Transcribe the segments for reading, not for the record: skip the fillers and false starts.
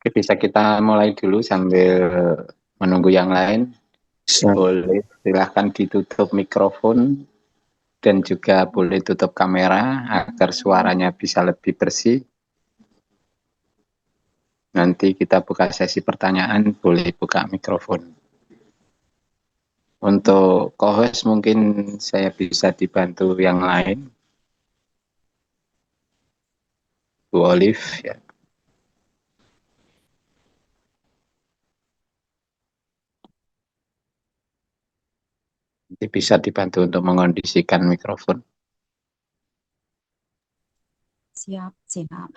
Oke, bisa kita mulai dulu sambil menunggu yang lain. Boleh silahkan ditutup mikrofon dan juga boleh tutup kamera agar suaranya bisa lebih bersih. Nanti kita buka sesi pertanyaan, boleh buka mikrofon. Untuk co-host mungkin saya bisa dibantu yang lain. Bu Olive, ya. Nanti bisa dibantu untuk mengondisikan mikrofon. Siap, siap.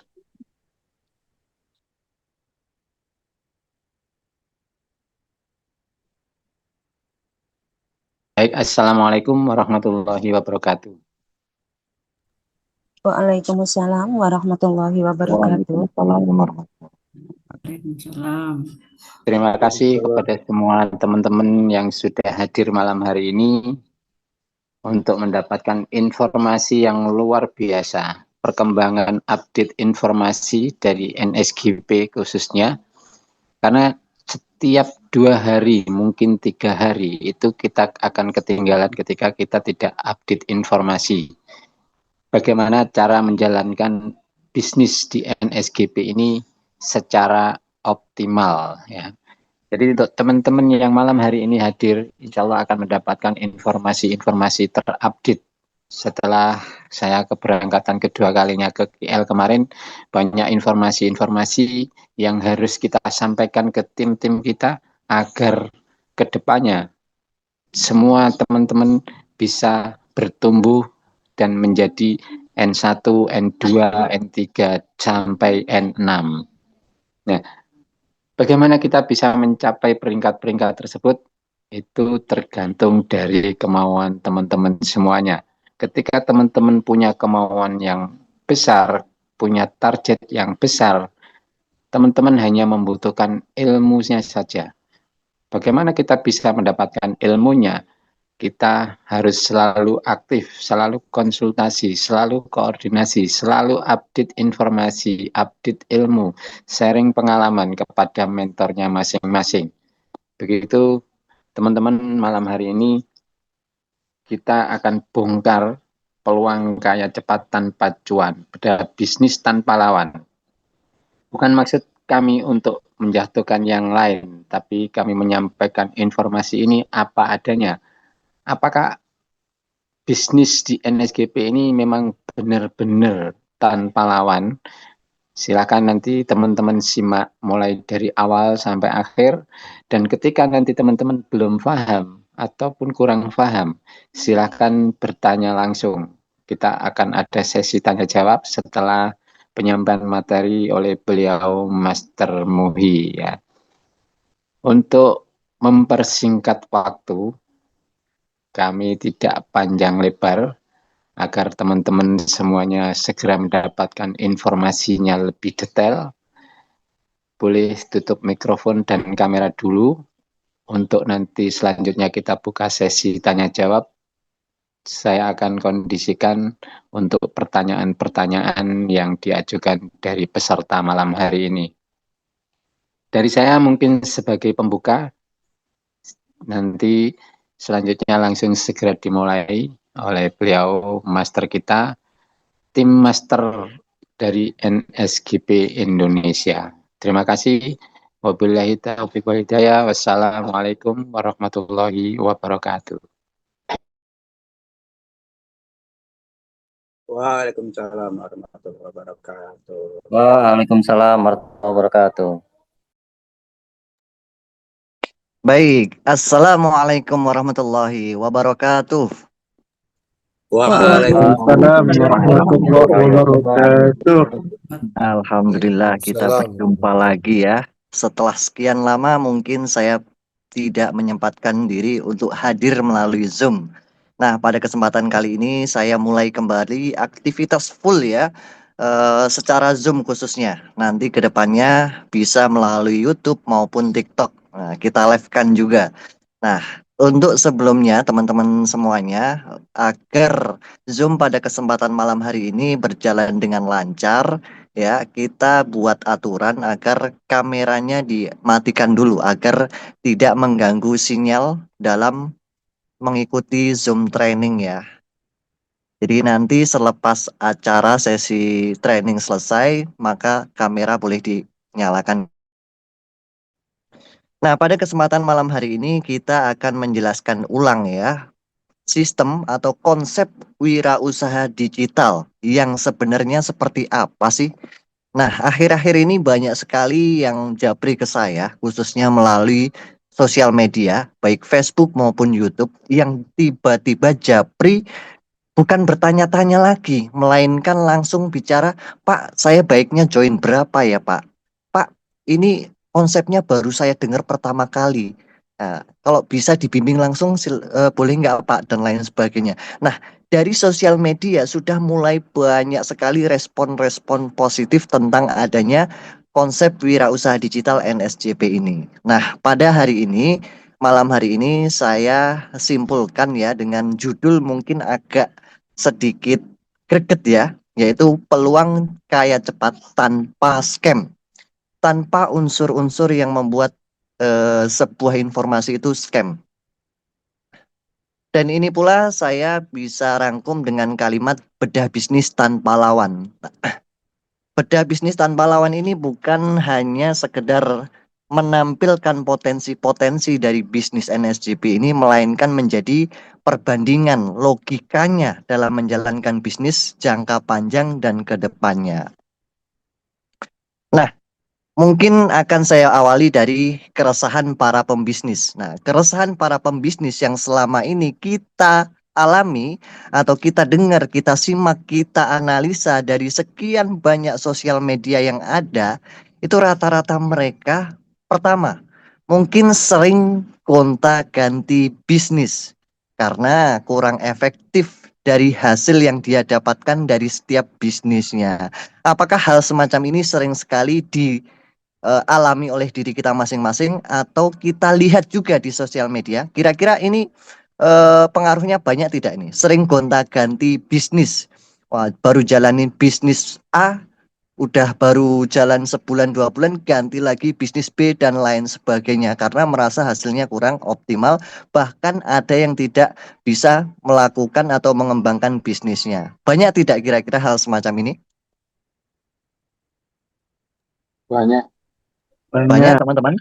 Baik, Assalamualaikum warahmatullahi wabarakatuh. Waalaikumsalam warahmatullahi wabarakatuh. Waalaikumsalam. Terima kasih kepada semua teman-teman yang sudah hadir malam hari ini untuk mendapatkan informasi yang luar biasa, perkembangan update informasi dari NSGP khususnya, karena setiap 2 hari, mungkin 3 hari, itu kita akan ketinggalan ketika kita tidak update informasi. Bagaimana cara menjalankan bisnis di NSGP ini secara optimal, ya. Jadi untuk teman-teman yang malam hari ini hadir, insya Allah akan mendapatkan informasi-informasi terupdate. Setelah saya keberangkatan kedua kalinya ke KL kemarin, banyak informasi-informasi yang harus kita sampaikan ke tim-tim kita agar kedepannya semua teman-teman bisa bertumbuh dan menjadi N1, N2, N3, sampai N6. Nah, bagaimana kita bisa mencapai peringkat-peringkat tersebut? Itu tergantung dari kemauan teman-teman semuanya. Ketika teman-teman punya kemauan yang besar, punya target yang besar, teman-teman hanya membutuhkan ilmunya saja. Bagaimana kita bisa mendapatkan ilmunya? Kita harus selalu aktif, selalu konsultasi, selalu koordinasi, selalu update informasi, update ilmu, sharing pengalaman kepada mentornya masing-masing. Begitu teman-teman, malam hari ini kita akan bongkar peluang kaya cepat tanpa cuan, pada bisnis tanpa lawan. Bukan maksud kami untuk menjatuhkan yang lain, tapi kami menyampaikan informasi ini apa adanya. Apakah bisnis di NSGP ini memang benar-benar tanpa lawan? Silakan nanti teman-teman simak mulai dari awal sampai akhir, dan ketika nanti teman-teman belum paham ataupun kurang paham, silakan bertanya langsung. Kita akan ada sesi tanya jawab setelah penyampaian materi oleh beliau Master Muhi, ya. Untuk mempersingkat waktu, kami tidak panjang lebar agar teman-teman semuanya segera mendapatkan informasinya lebih detail. Boleh tutup mikrofon dan kamera dulu untuk nanti selanjutnya kita buka sesi tanya jawab. Saya akan kondisikan untuk pertanyaan-pertanyaan yang diajukan dari peserta malam hari ini. Dari saya mungkin sebagai pembuka, nanti selanjutnya langsung segera dimulai oleh beliau master kita, tim master dari NSGP Indonesia. Terima kasih. Wabillahi taufiq wal hidayah. Wassalamualaikum warahmatullahi wabarakatuh. Waalaikumsalam warahmatullahi wabarakatuh. Waalaikumsalam warahmatullahi wabarakatuh. Baik, Assalamualaikum warahmatullahi wabarakatuh. Waalaikumsalam warahmatullahi wabarakatuh. Alhamdulillah kita berjumpa lagi ya. Setelah sekian lama mungkin saya tidak menyempatkan diri untuk hadir melalui Zoom. Nah, pada kesempatan kali ini saya mulai kembali aktivitas full ya, secara Zoom khususnya. Nanti kedepannya bisa melalui YouTube maupun TikTok. Nah, kita live-kan juga. Nah, untuk sebelumnya teman-teman semuanya, agar Zoom pada kesempatan malam hari ini berjalan dengan lancar, ya, kita buat aturan agar kameranya dimatikan dulu agar tidak mengganggu sinyal dalam mengikuti Zoom training ya. Jadi nanti selepas acara sesi training selesai, maka kamera boleh dinyalakan. Nah, pada kesempatan malam hari ini kita akan menjelaskan ulang ya sistem atau konsep wirausaha digital yang sebenarnya seperti apa sih? Nah, akhir-akhir ini banyak sekali yang japri ke saya, khususnya melalui sosial media, baik Facebook maupun YouTube, yang tiba-tiba japri bukan bertanya-tanya lagi, melainkan langsung bicara, Pak, saya baiknya join berapa ya, Pak? Pak, ini konsepnya baru saya dengar pertama kali. Nah, kalau bisa dibimbing langsung, boleh nggak, Pak? Dan lain sebagainya. Nah, dari sosial media sudah mulai banyak sekali respon-respon positif tentang adanya konsep wirausaha digital NSJP ini. Nah, pada hari ini, malam hari ini saya simpulkan ya dengan judul mungkin agak sedikit greget ya, yaitu peluang kaya cepat tanpa scam, tanpa unsur-unsur yang membuat sebuah informasi itu scam. Dan ini pula saya bisa rangkum dengan kalimat bedah bisnis tanpa lawan. Bedah bisnis tanpa lawan ini bukan hanya sekedar menampilkan potensi-potensi dari bisnis NSJP ini, melainkan menjadi perbandingan logikanya dalam menjalankan bisnis jangka panjang dan ke depannya. Nah, mungkin akan saya awali dari keresahan para pembisnis. Nah, keresahan para pembisnis yang selama ini kita alami atau kita dengar, kita simak, kita analisa dari sekian banyak sosial media yang ada, itu rata-rata mereka pertama, mungkin sering gonta-ganti bisnis karena kurang efektif dari hasil yang dia dapatkan dari setiap bisnisnya. Apakah hal semacam ini sering sekali alami oleh diri kita masing-masing atau kita lihat juga di sosial media? Kira-kira ini pengaruhnya banyak tidak ini? Sering gonta-ganti bisnis. Wah, baru jalanin bisnis A, udah baru jalan sebulan 2 bulan ganti lagi bisnis B dan lain sebagainya karena merasa hasilnya kurang optimal, bahkan ada yang tidak bisa melakukan atau mengembangkan bisnisnya. Banyak tidak kira-kira hal semacam ini? Banyak. Banyak Banyak. teman-teman?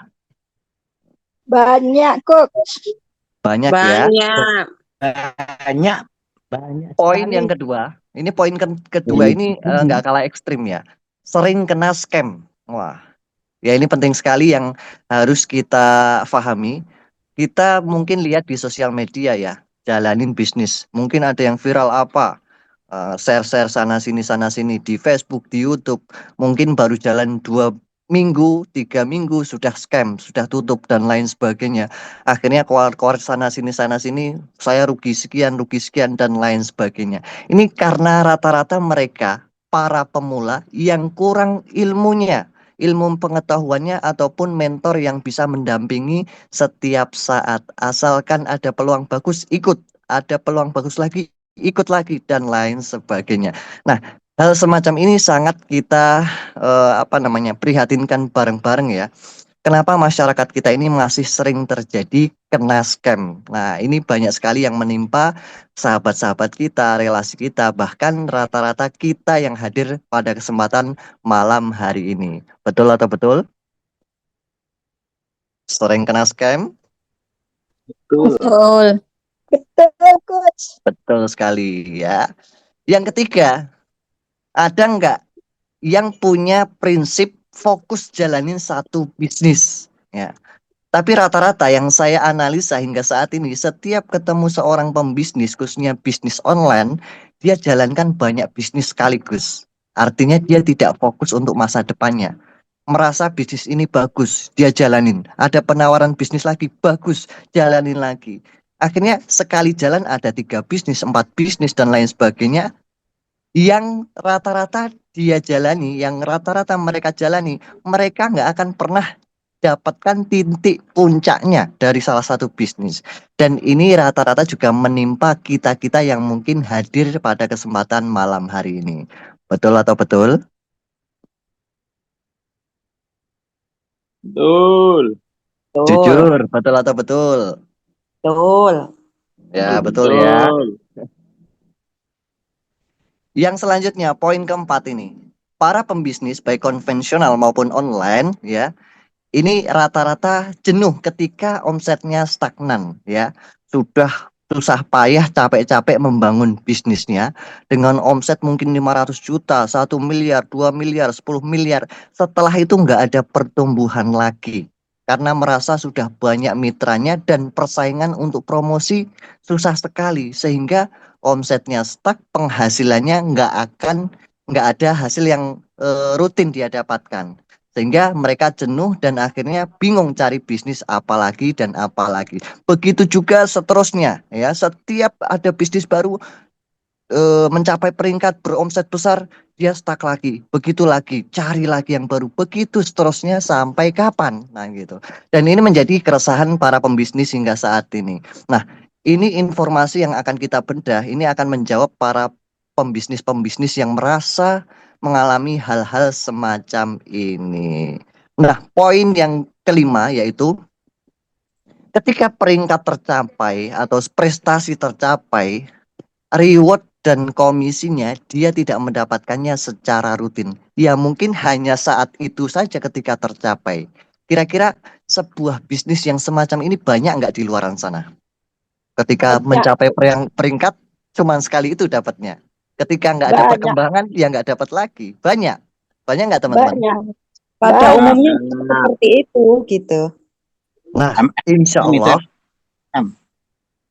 Banyak, Coach. Banyak ya. Banyak. Banyak. Banyak Poin sekali. yang kedua, ini poin kedua ini nggak kalah ekstrim ya. Sering kena scam. Wah, ya ini penting sekali yang harus kita pahami. Kita mungkin lihat di sosial media ya, jalanin bisnis. Mungkin ada yang viral apa, share-share sana sini di Facebook, di YouTube. Mungkin baru jalan 2 minggu, 3 minggu sudah scam, sudah tutup dan lain sebagainya. Akhirnya keluar sana sini, saya rugi sekian dan lain sebagainya. Ini karena rata-rata mereka para pemula yang kurang ilmunya, ilmu pengetahuannya ataupun mentor yang bisa mendampingi setiap saat. Asalkan ada peluang bagus, ikut. Ada peluang bagus lagi, ikut lagi dan lain sebagainya. Nah, hal semacam ini sangat kita prihatinkan bareng-bareng ya. Kenapa masyarakat kita ini masih sering terjadi kena scam? Nah, ini banyak sekali yang menimpa sahabat-sahabat kita, relasi kita, bahkan rata-rata kita yang hadir pada kesempatan malam hari ini. Betul atau betul? Sering kena scam? Betul. Betul, Coach. Betul sekali ya. Yang ketiga, ada nggak yang punya prinsip fokus jalanin satu bisnis? Ya. Tapi rata-rata yang saya analisa hingga saat ini, setiap ketemu seorang pembisnis, khususnya bisnis online, dia jalankan banyak bisnis sekaligus. Artinya dia tidak fokus untuk masa depannya. Merasa bisnis ini bagus, dia jalanin. Ada penawaran bisnis lagi, bagus, jalanin lagi. Akhirnya sekali jalan ada 3 bisnis, 4 bisnis, dan lain sebagainya. Yang rata-rata dia jalani, yang rata-rata mereka jalani, mereka nggak akan pernah dapatkan titik puncaknya dari salah satu bisnis. Dan ini rata-rata juga menimpa kita-kita yang mungkin hadir pada kesempatan malam hari ini. Betul atau betul? Betul. Betul. Jujur, betul atau betul? Betul. Ya, betul ya. Betul. Yang selanjutnya, poin keempat ini. Para pembisnis baik konvensional maupun online ya, ini rata-rata jenuh ketika omsetnya stagnan ya. Sudah susah payah capek-capek membangun bisnisnya dengan omset mungkin 500 juta, 1 miliar, 2 miliar, 10 miliar. Setelah itu nggak ada pertumbuhan lagi. Karena merasa sudah banyak mitranya dan persaingan untuk promosi susah sekali. Sehingga omsetnya stuck, penghasilannya nggak ada hasil yang rutin dia dapatkan. Sehingga mereka jenuh dan akhirnya bingung cari bisnis apa lagi dan apa lagi. Begitu juga seterusnya ya. Setiap ada bisnis baru mencapai peringkat beromset besar, dia stuck lagi. Begitu lagi, cari lagi yang baru. Begitu seterusnya sampai kapan? Nah, gitu. Dan ini menjadi keresahan para pembisnis hingga saat ini. Nah, ini informasi yang akan kita bedah. Ini akan menjawab para pembisnis-pembisnis yang merasa mengalami hal-hal semacam ini. Nah, poin yang kelima yaitu ketika peringkat tercapai atau prestasi tercapai, reward dan komisinya dia tidak mendapatkannya secara rutin. Ya mungkin hanya saat itu saja ketika tercapai. Kira-kira sebuah bisnis yang semacam ini banyak nggak di luaran sana? Ketika Banyak, mencapai peringkat cuma sekali itu dapatnya. Ketika nggak ada banyak, perkembangan ya nggak dapat lagi. Banyak. Banyak nggak teman-teman? banyak. Pada Banyak. umumnya Nah, seperti itu gitu. Nah, Am- insya itu Allah Am.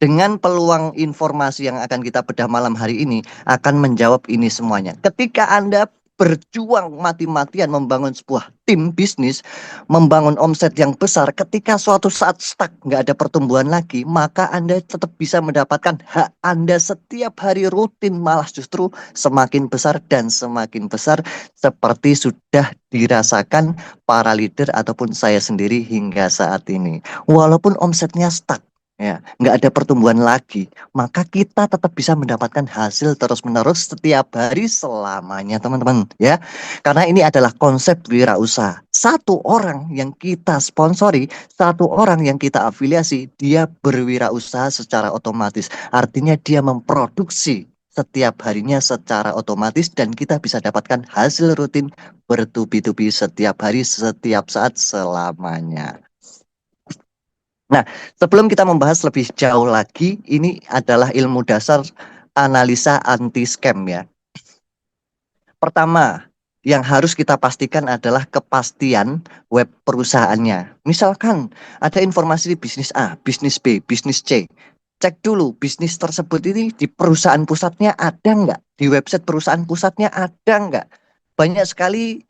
dengan peluang informasi yang akan kita bedah malam hari ini akan menjawab ini semuanya. Ketika Anda berjuang mati-matian membangun sebuah tim bisnis, membangun omset yang besar, ketika suatu saat stuck, nggak ada pertumbuhan lagi, maka Anda tetap bisa mendapatkan hak Anda setiap hari rutin, malah justru semakin besar dan semakin besar seperti sudah dirasakan para leader ataupun saya sendiri hingga saat ini. Walaupun omsetnya stuck, ya, nggak ada pertumbuhan lagi, maka kita tetap bisa mendapatkan hasil terus-menerus setiap hari selamanya, teman-teman, ya. Karena ini adalah konsep wirausaha. Satu orang yang kita sponsori, satu orang yang kita afiliasi, dia berwirausaha secara otomatis. Artinya dia memproduksi setiap harinya secara otomatis dan kita bisa dapatkan hasil rutin bertubi-tubi setiap hari, setiap saat, selamanya. Nah, sebelum kita membahas lebih jauh lagi, ini adalah ilmu dasar analisa anti-scam ya. Pertama, yang harus kita pastikan adalah kepastian web perusahaannya. Misalkan ada informasi di bisnis A, bisnis B, bisnis C. Cek dulu bisnis tersebut ini di perusahaan pusatnya ada nggak? Di website perusahaan pusatnya ada nggak? Banyak sekali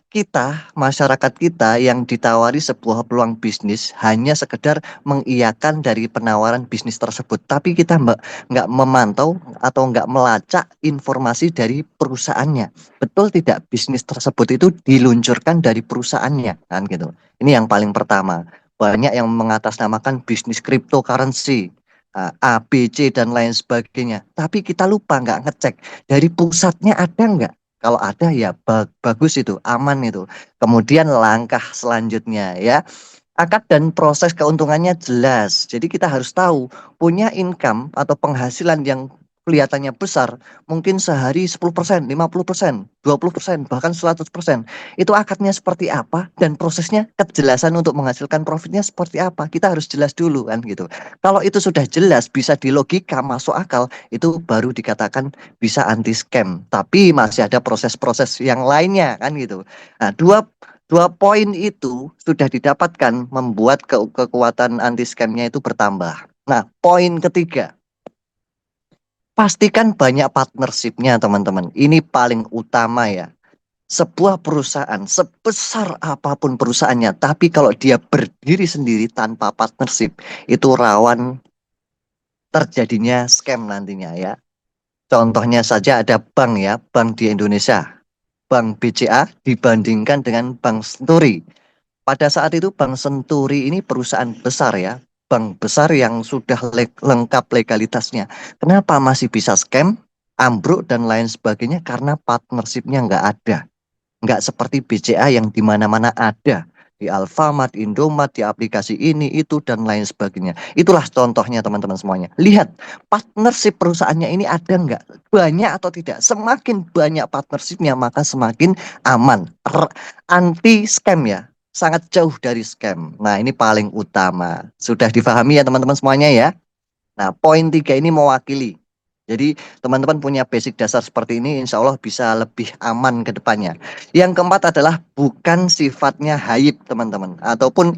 kita, masyarakat kita yang ditawari sebuah peluang bisnis hanya sekedar mengiyakan dari penawaran bisnis tersebut. Tapi kita nggak memantau atau nggak melacak informasi dari perusahaannya. Betul tidak bisnis tersebut itu diluncurkan dari perusahaannya, kan gitu. Ini yang paling pertama. Banyak yang mengatasnamakan bisnis cryptocurrency, A, B, C, dan lain sebagainya. Tapi kita lupa nggak ngecek dari pusatnya ada nggak? Kalau ada ya bagus itu, aman itu. Kemudian langkah selanjutnya ya, akad dan proses keuntungannya jelas. Jadi kita harus tahu punya income atau penghasilan yang kelihatannya besar, mungkin sehari 10%, 50%, 20%, bahkan 100%. Itu akadnya seperti apa dan prosesnya kejelasan untuk menghasilkan profitnya seperti apa. Kita harus jelas dulu kan gitu. Kalau itu sudah jelas, bisa dilogika, masuk akal, itu baru dikatakan bisa anti scam. Tapi masih ada proses-proses yang lainnya kan gitu. Nah, dua poin itu sudah didapatkan membuat kekuatan anti scamnya itu bertambah. Nah, poin ketiga, pastikan banyak partnershipnya teman-teman. Ini paling utama ya. Sebuah perusahaan sebesar apapun perusahaannya, tapi kalau dia berdiri sendiri tanpa partnership, itu rawan terjadinya scam nantinya ya. Contohnya saja ada bank ya, bank di Indonesia. Bank BCA dibandingkan dengan Bank Senturi. Pada saat itu Bank Senturi ini perusahaan besar ya, bank besar yang sudah lengkap legalitasnya. Kenapa masih bisa scam, ambruk dan lain sebagainya? Karena partnershipnya nggak ada. Nggak seperti BCA yang di mana-mana ada. di Alfamart, Indomaret, di aplikasi ini, itu, dan lain sebagainya. Itulah contohnya teman-teman semuanya. Lihat, partnership perusahaannya ini ada nggak? Banyak atau tidak? Semakin banyak partnershipnya, maka semakin aman. Anti scam ya. Sangat jauh dari scam. Nah, ini paling utama. Sudah difahami ya teman-teman semuanya ya? Nah, poin 3 ini mewakili. Jadi teman-teman punya basic dasar seperti ini, insya Allah bisa lebih aman ke depannya. Yang keempat adalah bukan sifatnya haib teman-teman, ataupun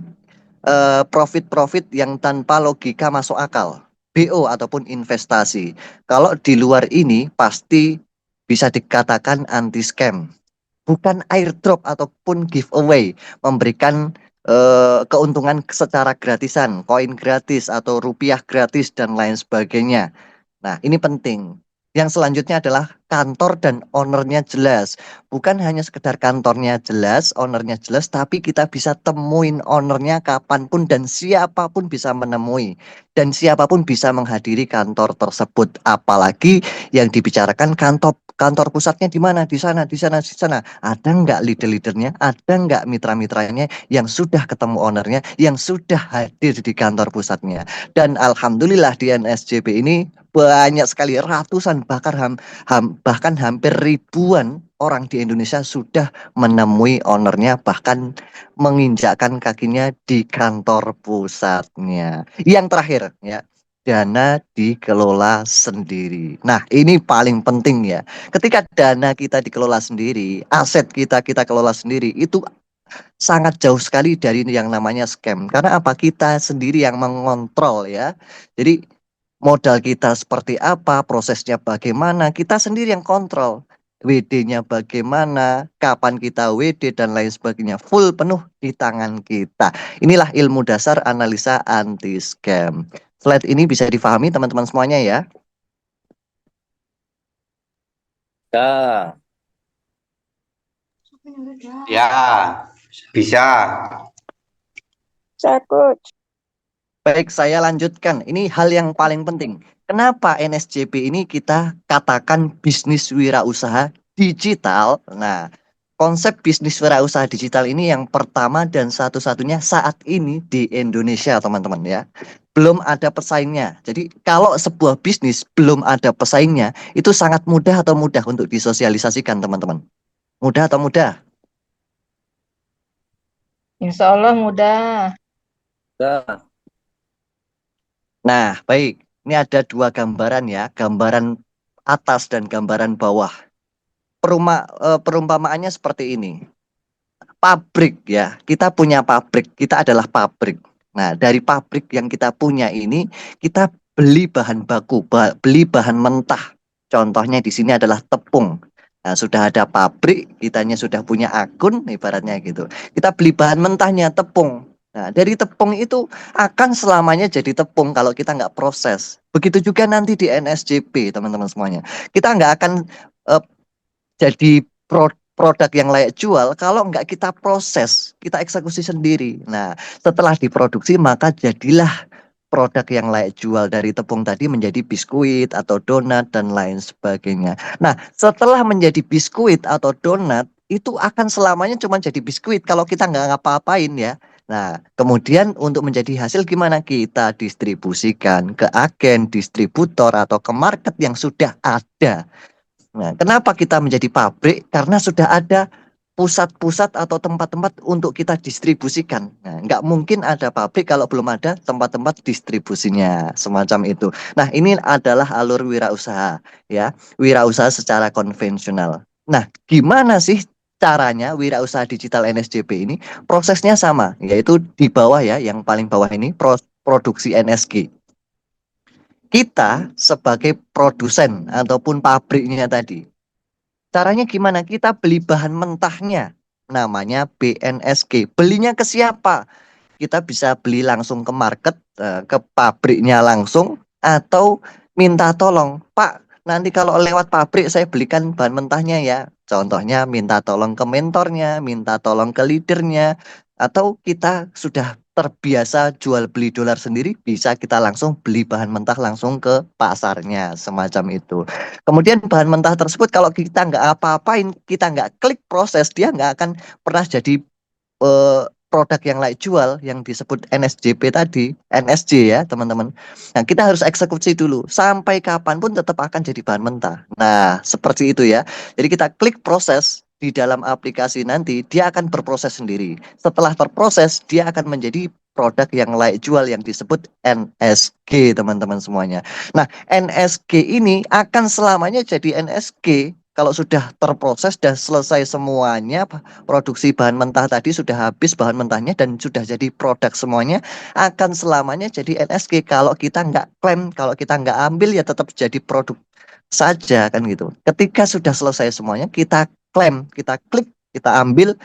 profit-profit yang tanpa logika masuk akal. BO ataupun investasi. Kalau di luar ini pasti bisa dikatakan anti scam. Bukan airdrop ataupun giveaway, memberikan keuntungan secara gratisan, koin gratis atau rupiah gratis dan lain sebagainya. Nah, ini penting. Yang selanjutnya adalah kantor dan ownernya jelas. Bukan hanya sekedar kantornya jelas, ownernya jelas, tapi kita bisa temuin ownernya kapanpun dan siapapun bisa menemui. Dan siapapun bisa menghadiri kantor tersebut. Apalagi yang dibicarakan kantor pusatnya di mana? Di sana, di sana, di sana. Ada nggak leader-leadernya? Ada nggak mitra-mitranya yang sudah ketemu ownernya, yang sudah hadir di kantor pusatnya? Dan alhamdulillah di NSJP ini banyak sekali, ratusan bahkan hampir ribuan orang di Indonesia sudah menemui ownernya, bahkan menginjakkan kakinya di kantor pusatnya. Yang terakhir ya, dana dikelola sendiri. Nah, ini paling penting ya. Ketika dana kita dikelola sendiri, aset kita kelola sendiri, itu sangat jauh sekali dari yang namanya scam. Karena apa? Kita sendiri yang mengontrol ya. Jadi modal kita seperti apa, prosesnya bagaimana, kita sendiri yang kontrol. WD-nya bagaimana, kapan kita WD dan lain sebagainya, full penuh di tangan kita. Inilah ilmu dasar analisa anti scam. Slide ini bisa difahami teman-teman semuanya ya. Ya, Ya, bisa. Saya coach. Baik, saya lanjutkan. Ini hal yang paling penting. Kenapa NSJP ini kita katakan bisnis wirausaha digital? Nah, konsep bisnis wirausaha digital ini yang pertama dan satu-satunya saat ini di Indonesia, teman-teman ya. Belum ada pesaingnya. Jadi kalau sebuah bisnis belum ada pesaingnya, itu sangat mudah atau mudah untuk disosialisasikan, teman-teman? Mudah atau mudah? Insya Allah mudah. ya, Nah, baik. Ini ada dua gambaran ya, gambaran atas dan gambaran bawah. Perumpamaannya seperti ini. Pabrik ya, kita punya pabrik, kita adalah pabrik. Nah, dari pabrik yang kita punya ini, kita beli bahan baku, beli bahan mentah. Contohnya di sini adalah tepung. Nah, sudah ada pabrik, kitanya sudah punya akun, ibaratnya gitu. Kita beli bahan mentahnya, tepung. Nah, dari tepung itu akan selamanya jadi tepung kalau kita nggak proses. Begitu juga nanti di NSJP, teman-teman semuanya. Kita nggak akan eh, jadi produk yang layak jual kalau nggak kita proses, kita eksekusi sendiri. Nah, setelah diproduksi maka jadilah produk yang layak jual. Dari tepung tadi menjadi biskuit atau donat dan lain sebagainya. Nah, setelah menjadi biskuit atau donat itu akan selamanya cuma jadi biskuit kalau kita nggak ngapa-ngapain ya. Nah, kemudian untuk menjadi hasil gimana? Kita distribusikan ke agen, distributor atau ke market yang sudah ada. Nah, kenapa kita menjadi pabrik? Karena sudah ada pusat-pusat atau tempat-tempat untuk kita distribusikan. Nah, nggak mungkin ada pabrik kalau belum ada tempat-tempat distribusinya, semacam itu. Nah, ini adalah alur wirausaha, ya, wirausaha secara konvensional. Nah, gimana sih caranya wirausaha digital NSJP ini? Prosesnya sama, yaitu di bawah ya, yang paling bawah ini produksi NSG. Kita sebagai produsen ataupun pabriknya tadi, caranya gimana? Kita beli bahan mentahnya, namanya BNSG. Belinya ke siapa? Kita bisa beli langsung ke market, ke pabriknya langsung, atau minta tolong, Pak, nanti kalau lewat pabrik saya belikan bahan mentahnya ya. Contohnya minta tolong ke mentornya, minta tolong ke leadernya, atau kita sudah terbiasa jual beli dolar sendiri, bisa kita langsung beli bahan mentah langsung ke pasarnya, semacam itu. Kemudian bahan mentah tersebut kalau kita nggak apa-apain, kita nggak klik proses, dia nggak akan pernah jadi produk yang layak jual yang disebut NSJP tadi, NSJ ya teman-teman. Nah, kita harus eksekusi dulu. Sampai kapanpun tetap akan jadi bahan mentah. Nah, seperti itu ya. Jadi kita klik proses di dalam aplikasi nanti, dia akan berproses sendiri. Setelah terproses, dia akan menjadi produk yang layak jual yang disebut NSG teman-teman semuanya. Nah, NSG ini akan selamanya jadi NSG kalau sudah terproses dan selesai semuanya, produksi bahan mentah tadi sudah habis bahan mentahnya dan sudah jadi produk semuanya, akan selamanya jadi NSG. Kalau kita nggak klaim, kalau kita nggak ambil ya tetap jadi produk saja kan gitu. Ketika sudah selesai semuanya, kita klaim, kita klik, kita ambil,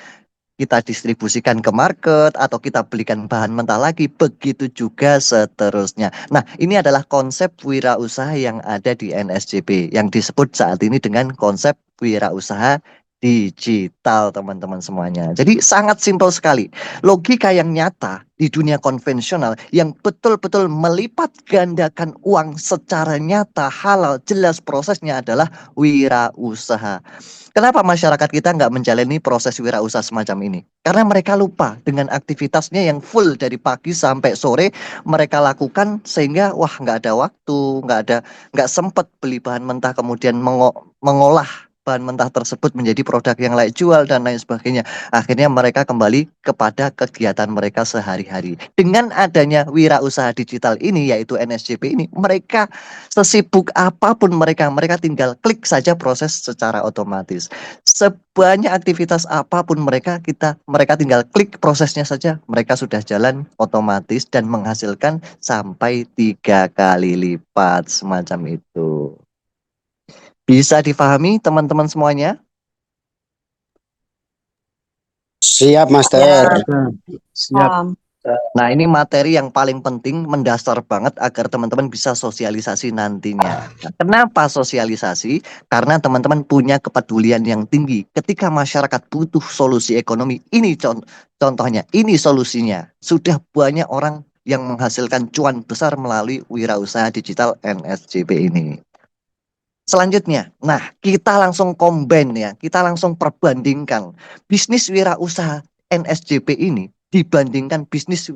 kita distribusikan ke market atau kita belikan bahan mentah lagi, begitu juga seterusnya. Nah, ini adalah konsep wirausaha yang ada di NSJP yang disebut saat ini dengan konsep wirausaha digital teman-teman semuanya. Jadi sangat simpel sekali. Logika yang nyata di dunia konvensional yang betul-betul melipat gandakan uang secara nyata, halal, jelas prosesnya adalah wirausaha. Kenapa masyarakat kita nggak menjalani proses wirausaha semacam ini? Karena mereka lupa dengan aktivitasnya yang full dari pagi sampai sore mereka lakukan sehingga wah nggak ada waktu, nggak sempat beli bahan mentah kemudian mengolah bahan mentah tersebut menjadi produk yang layak jual dan lain sebagainya. Akhirnya mereka kembali kepada kegiatan mereka sehari-hari. Dengan adanya wirausaha digital ini yaitu NSJP ini, mereka sesibuk apapun mereka tinggal klik saja proses secara otomatis. Sebanyak aktivitas apapun mereka tinggal klik prosesnya saja, mereka sudah jalan otomatis dan menghasilkan sampai 3 kali lipat semacam itu. Bisa difahami teman-teman semuanya? Siap, Master. Siap. Paham. Nah, ini materi yang paling penting, mendasar banget agar teman-teman bisa sosialisasi nantinya. Nah, kenapa sosialisasi? Karena teman-teman punya kepedulian yang tinggi. Ketika masyarakat butuh solusi ekonomi, ini contohnya, ini solusinya. Sudah banyak orang yang menghasilkan cuan besar melalui wirausaha digital NSJP ini. Selanjutnya, nah kita langsung combine ya, kita langsung perbandingkan bisnis wirausaha NSJP ini dibandingkan bisnis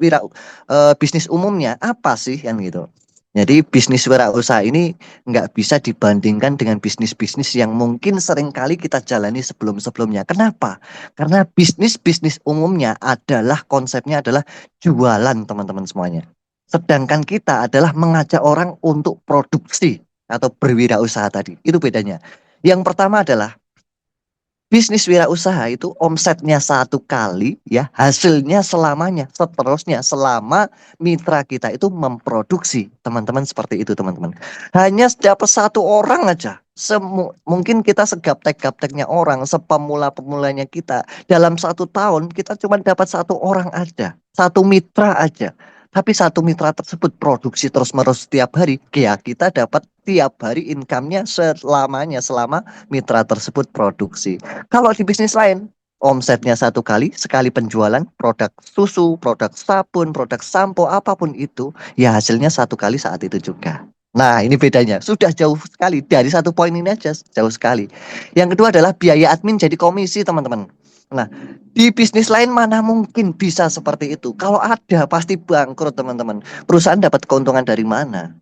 bisnis umumnya apa sih kan gitu. Jadi bisnis wirausaha ini nggak bisa dibandingkan dengan bisnis-bisnis yang mungkin seringkali kita jalani sebelum-sebelumnya. Kenapa? Karena bisnis-bisnis umumnya adalah konsepnya adalah jualan teman-teman semuanya. Sedangkan kita adalah mengajak orang untuk produksi atau berwirausaha tadi. Itu bedanya. Yang pertama adalah bisnis wirausaha itu omsetnya 1 kali ya, hasilnya selamanya, seterusnya selama mitra kita itu memproduksi. Teman-teman seperti itu teman-teman. Hanya dapat 1 orang aja. Mungkin kita segaptek-gapteknya orang, sepemula-pemulanya kita. Dalam 1 tahun kita cuma dapat 1 orang aja, 1 mitra aja. Tapi 1 mitra tersebut produksi terus-menerus setiap hari, ya kita dapat tiap hari income-nya selamanya selama mitra tersebut produksi. Kalau di bisnis lain, omsetnya 1 kali, sekali penjualan produk susu, produk sabun, produk sampo, apapun itu, ya hasilnya 1 kali saat itu juga. Nah, ini bedanya. Sudah jauh sekali. Dari 1 poin ini aja, jauh sekali. Yang kedua adalah biaya admin jadi komisi, teman-teman. Nah, di bisnis lain mana mungkin bisa seperti itu? Kalau ada, pasti bangkrut, teman-teman. Perusahaan dapat keuntungan dari mana?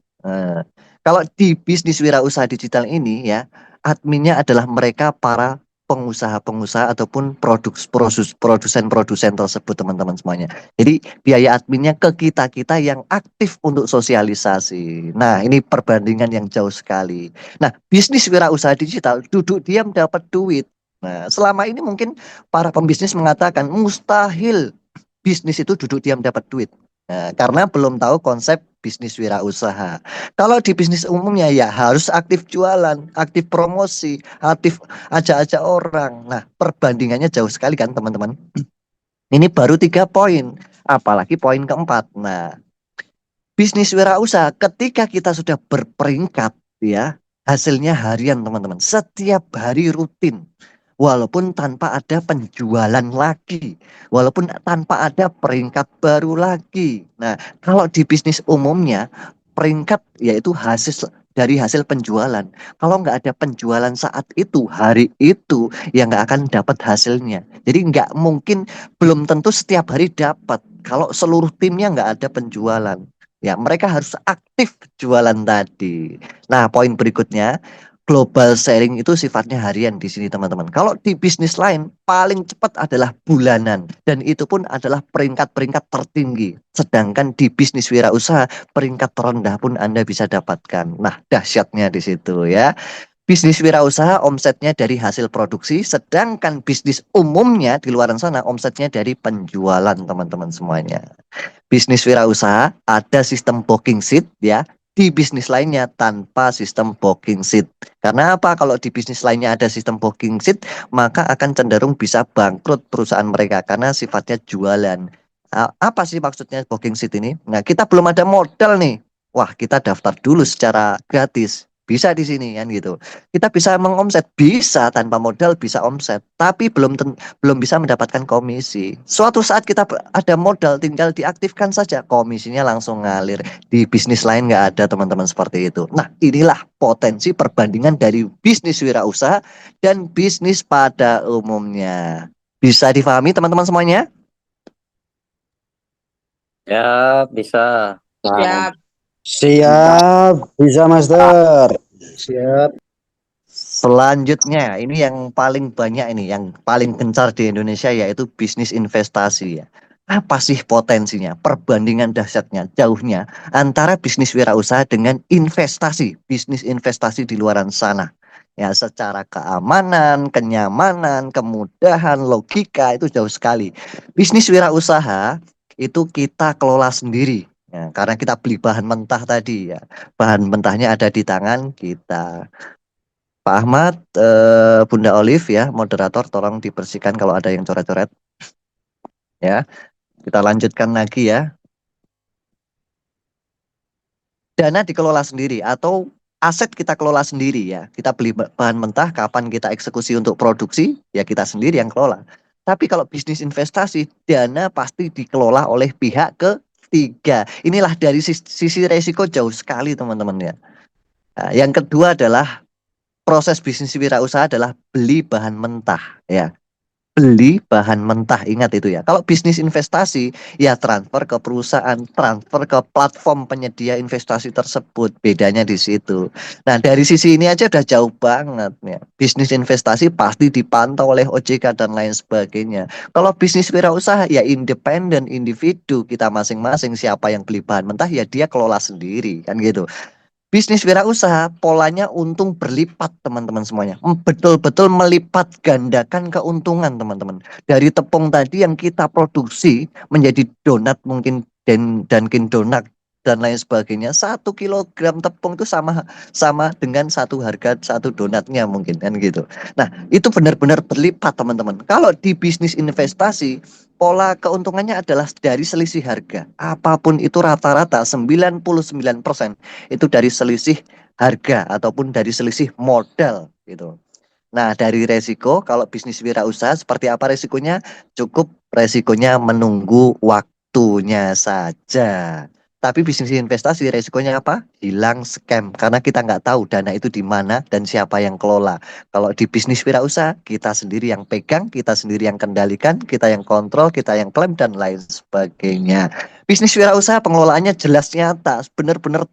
Kalau di bisnis wirausaha digital ini ya, adminnya adalah mereka para pengusaha-pengusaha ataupun produsen-produsen tersebut teman-teman semuanya. Jadi biaya adminnya ke kita-kita yang aktif untuk sosialisasi. Nah, ini perbandingan yang jauh sekali. Nah, bisnis wirausaha digital duduk diam dapat duit. Nah, selama ini mungkin para pembisnis mengatakan mustahil bisnis itu duduk diam dapat duit. Nah, karena belum tahu konsep bisnis wirausaha. Kalau di bisnis umumnya ya harus aktif jualan, aktif promosi, aktif ajak-ajak orang. Nah, perbandingannya jauh sekali kan teman-teman. Ini baru 3 poin, apalagi poin keempat. Nah, bisnis wirausaha ketika kita sudah berperingkat ya, hasilnya harian teman-teman. Setiap hari rutin. Walaupun tanpa ada penjualan lagi, walaupun tanpa ada peringkat baru lagi. Nah, kalau di bisnis umumnya peringkat yaitu hasil dari hasil penjualan. Kalau nggak ada penjualan saat itu, hari itu, ya nggak akan dapat hasilnya. Jadi nggak mungkin, belum tentu setiap hari dapat. Kalau seluruh timnya nggak ada penjualan, ya mereka harus aktif jualan tadi. Nah, poin berikutnya, global sharing itu sifatnya harian di sini teman-teman. Kalau di bisnis lain paling cepat adalah bulanan dan itu pun adalah peringkat-peringkat tertinggi. Sedangkan di bisnis wirausaha peringkat terendah pun Anda bisa dapatkan. Nah, dahsyatnya di situ ya. Bisnis wirausaha omsetnya dari hasil produksi, sedangkan bisnis umumnya di luar sana omsetnya dari penjualan teman-teman semuanya. Bisnis wirausaha ada sistem booking seat ya. Di bisnis lainnya tanpa sistem booking seat. Karena apa? Kalau di bisnis lainnya ada sistem booking seat, maka akan cenderung bisa bangkrut perusahaan mereka karena sifatnya jualan. Apa sih maksudnya booking seat ini? Nah, kita belum ada modal nih. Wah, kita daftar dulu secara gratis. Bisa di sini kan gitu. Kita bisa mengomset, bisa tanpa modal bisa omset, tapi belum bisa mendapatkan komisi. Suatu saat kita ada modal, tinggal diaktifkan saja, komisinya langsung ngalir. Di bisnis lain nggak ada teman-teman seperti itu. Nah, inilah potensi perbandingan dari bisnis wirausaha dan bisnis pada umumnya. Bisa difahami teman-teman semuanya? Ya, bisa. Siap. Siap, bisa Master. Siap. Selanjutnya, ini yang paling banyak ini, yang paling gencar di Indonesia yaitu bisnis investasi ya. Apa sih potensinya, perbandingan dahsyatnya, jauhnya antara bisnis wirausaha dengan investasi, bisnis investasi di luaran sana. Ya, secara keamanan, kenyamanan, kemudahan, logika itu jauh sekali. Bisnis wirausaha itu kita kelola sendiri. Ya, karena kita beli bahan mentah tadi ya. Bahan mentahnya ada di tangan kita. Pak Ahmad, Bunda Olive ya, moderator, tolong dibersihkan kalau ada yang coret-coret. Ya, kita lanjutkan lagi ya. Dana dikelola sendiri atau aset kita kelola sendiri ya. Kita beli bahan mentah, kapan kita eksekusi untuk produksi, ya kita sendiri yang kelola. Tapi kalau bisnis investasi, dana pasti dikelola oleh pihak ketiga. Inilah dari sisi resiko jauh sekali teman-teman ya. Nah, yang kedua adalah proses bisnis wirausaha adalah beli bahan mentah ya. Beli bahan mentah, ingat itu ya. Kalau bisnis investasi ya transfer ke perusahaan, transfer ke platform penyedia investasi tersebut. Bedanya di situ. Nah, dari sisi ini aja udah jauh banget ya. Bisnis investasi pasti dipantau oleh OJK dan lain sebagainya. Kalau bisnis wirausaha ya independen, individu, kita masing-masing, siapa yang beli bahan mentah ya dia kelola sendiri kan gitu. Bisnis wirausaha polanya untung berlipat teman-teman semuanya. Betul-betul melipat gandakan keuntungan teman-teman. Dari tepung tadi yang kita produksi menjadi donat mungkin dan Dunkin Donat dan lain sebagainya. 1 kilogram tepung itu sama dengan satu harga satu donatnya mungkin kan gitu. Nah, itu benar-benar berlipat teman-teman. Kalau di bisnis investasi pola keuntungannya adalah dari selisih harga. Apapun itu rata-rata 99% itu dari selisih harga ataupun dari selisih modal gitu. Nah, dari resiko kalau bisnis wirausaha seperti apa resikonya? Cukup resikonya menunggu waktunya saja. Tapi bisnis investasi resikonya apa? Hilang scam karena kita nggak tahu dana itu di mana dan siapa yang kelola. Kalau di bisnis wirausaha kita sendiri yang pegang, kita sendiri yang kendalikan, kita yang kontrol, kita yang klaim dan lain sebagainya. Bisnis wirausaha pengelolaannya jelas nyata, benar-benar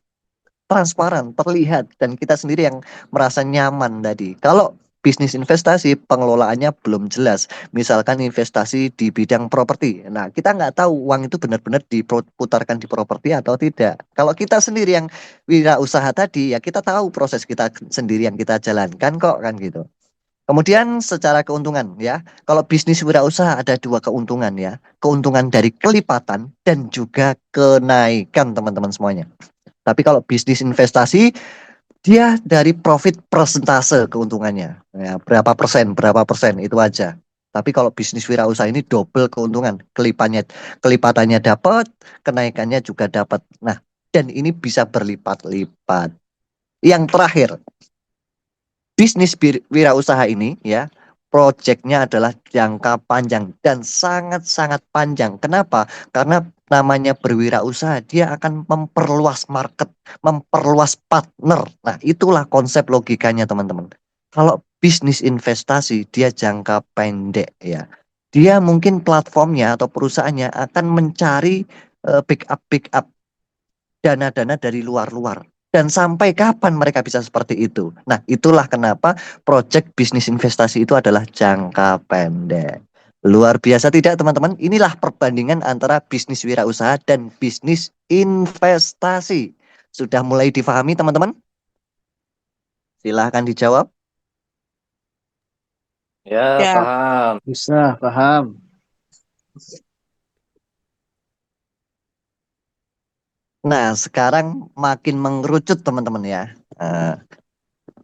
transparan, terlihat dan kita sendiri yang merasa nyaman tadi. Kalau bisnis investasi pengelolaannya belum jelas, misalkan investasi di bidang properti. Nah, kita nggak tahu uang itu benar-benar diputarkan di properti atau tidak. Kalau kita sendiri yang wirausaha tadi, ya kita tahu proses kita sendiri yang kita jalankan kok kan gitu. Kemudian secara keuntungan ya, kalau bisnis wirausaha ada dua keuntungan ya, keuntungan dari kelipatan dan juga kenaikan teman-teman semuanya. Tapi kalau bisnis investasi dia dari profit persentase keuntungannya. Ya, berapa persen itu aja. Tapi kalau bisnis wirausaha ini double keuntungan, kelipatannya dapat, kenaikannya juga dapat. Nah, dan ini bisa berlipat-lipat. Yang terakhir, bisnis wirausaha ini ya, proyeknya adalah jangka panjang dan sangat-sangat panjang. Kenapa? Karena namanya berwirausaha, dia akan memperluas market, memperluas partner. Nah, itulah konsep logikanya, teman-teman. Kalau bisnis investasi, dia jangka pendek ya. Dia mungkin platformnya atau perusahaannya akan mencari backup dana-dana dari luar-luar. Dan sampai kapan mereka bisa seperti itu? Nah, itulah kenapa proyek bisnis investasi itu adalah jangka pendek. Luar biasa tidak, teman-teman? Inilah perbandingan antara bisnis wirausaha dan bisnis investasi. Sudah mulai difahami, teman-teman? Silahkan dijawab. Ya, Ya. paham. Bisa, paham. Nah, sekarang makin mengerucut, teman-teman ya.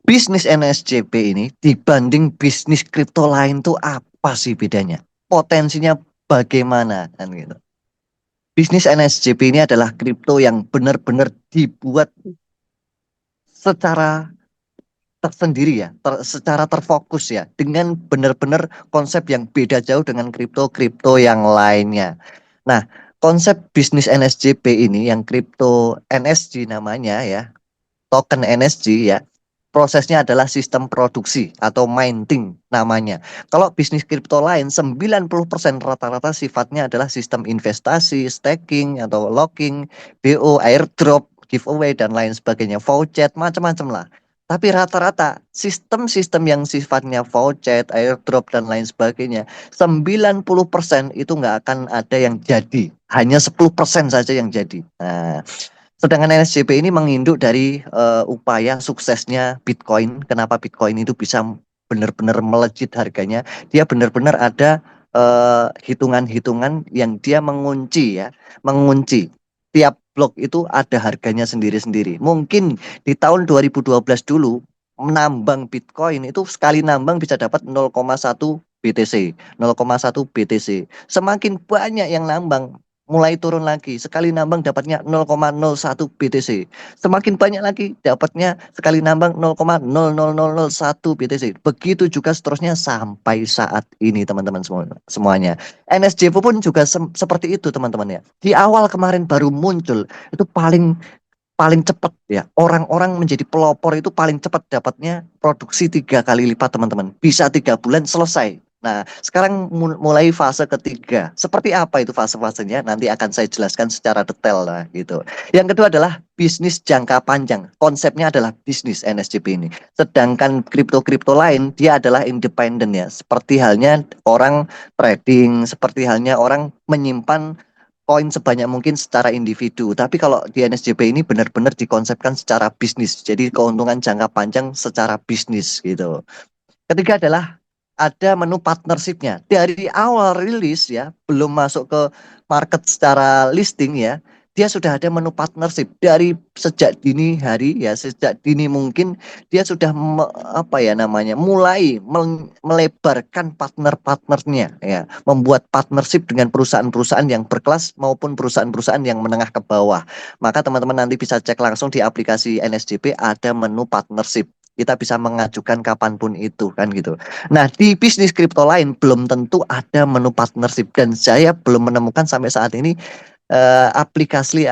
Bisnis NSJP ini dibanding bisnis kripto lain tuh apa sih bedanya? Potensinya bagaimana kan gitu. Bisnis NSJP ini adalah kripto yang benar-benar dibuat secara tersendiri ya, secara terfokus ya, dengan benar-benar konsep yang beda jauh dengan kripto-kripto yang lainnya. Nah, konsep bisnis NSJP ini yang kripto NSG namanya ya, token NSG ya. Prosesnya adalah sistem produksi atau minting namanya. Kalau bisnis kripto lain 90% rata-rata sifatnya adalah sistem investasi, staking atau locking, BO, airdrop, giveaway dan lain sebagainya, voucher, macam-macam lah. Tapi rata-rata sistem-sistem yang sifatnya voucher, airdrop dan lain sebagainya 90% itu nggak akan ada yang jadi. Hanya 10% saja yang jadi. Nah, sedangkan NSJP ini menginduk dari upaya suksesnya Bitcoin. Kenapa Bitcoin itu bisa benar-benar melejit harganya? Dia benar-benar ada hitungan-hitungan yang dia mengunci ya, mengunci. Tiap blok itu ada harganya sendiri-sendiri. Mungkin di tahun 2012 dulu menambang Bitcoin itu sekali nambang bisa dapat 0,1 BTC, 0,1 BTC. Semakin banyak yang nambang mulai turun lagi. Sekali nambang dapatnya 0,01 BTC. Semakin banyak lagi dapatnya sekali nambang 0,00001 BTC. Begitu juga seterusnya sampai saat ini teman-teman semuanya. NSJP pun juga seperti itu teman-teman ya. Di awal kemarin baru muncul itu paling paling cepat ya. Orang-orang menjadi pelopor itu paling cepat dapatnya produksi 3 kali lipat teman-teman. Bisa 3 bulan selesai. Nah, sekarang mulai fase ketiga. Seperti apa itu fase-fasenya? Nanti akan saya jelaskan secara detail lah gitu. Yang kedua adalah bisnis jangka panjang. Konsepnya adalah bisnis NSJP ini. Sedangkan kripto-kripto lain dia adalah independen ya. Seperti halnya orang trading, seperti halnya orang menyimpan koin sebanyak mungkin secara individu. Tapi kalau di NSJP ini benar-benar dikonsepkan secara bisnis. Jadi keuntungan jangka panjang secara bisnis gitu. Ketiga adalah ada menu partnershipnya. Dari awal rilis ya, belum masuk ke market secara listing ya, dia sudah ada menu partnership dari sejak dini hari ya, sejak dini mungkin dia sudah apa ya namanya, mulai melebarkan partner-partnernya ya, membuat partnership dengan perusahaan-perusahaan yang berkelas maupun perusahaan-perusahaan yang menengah ke bawah. Maka teman-teman nanti bisa cek langsung di aplikasi NSJP ada menu partnership. Kita bisa mengajukan kapanpun itu kan gitu. Nah, di bisnis kripto lain belum tentu ada menu partnership dan saya belum menemukan sampai saat ini aplikasi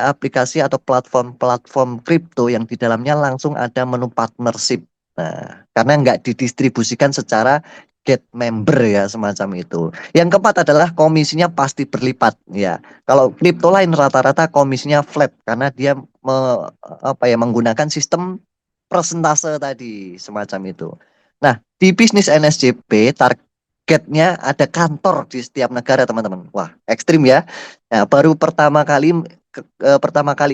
atau platform kripto yang di dalamnya langsung ada menu partnership. Nah, karena nggak didistribusikan secara get member ya semacam itu. Yang keempat adalah komisinya pasti berlipat ya. Kalau kripto lain rata-rata komisinya flat karena dia menggunakan sistem persentase tadi semacam itu. Nah, di bisnis NSJP targetnya ada kantor di setiap negara teman-teman. Wah, ekstrim ya. Nah, baru pertama kali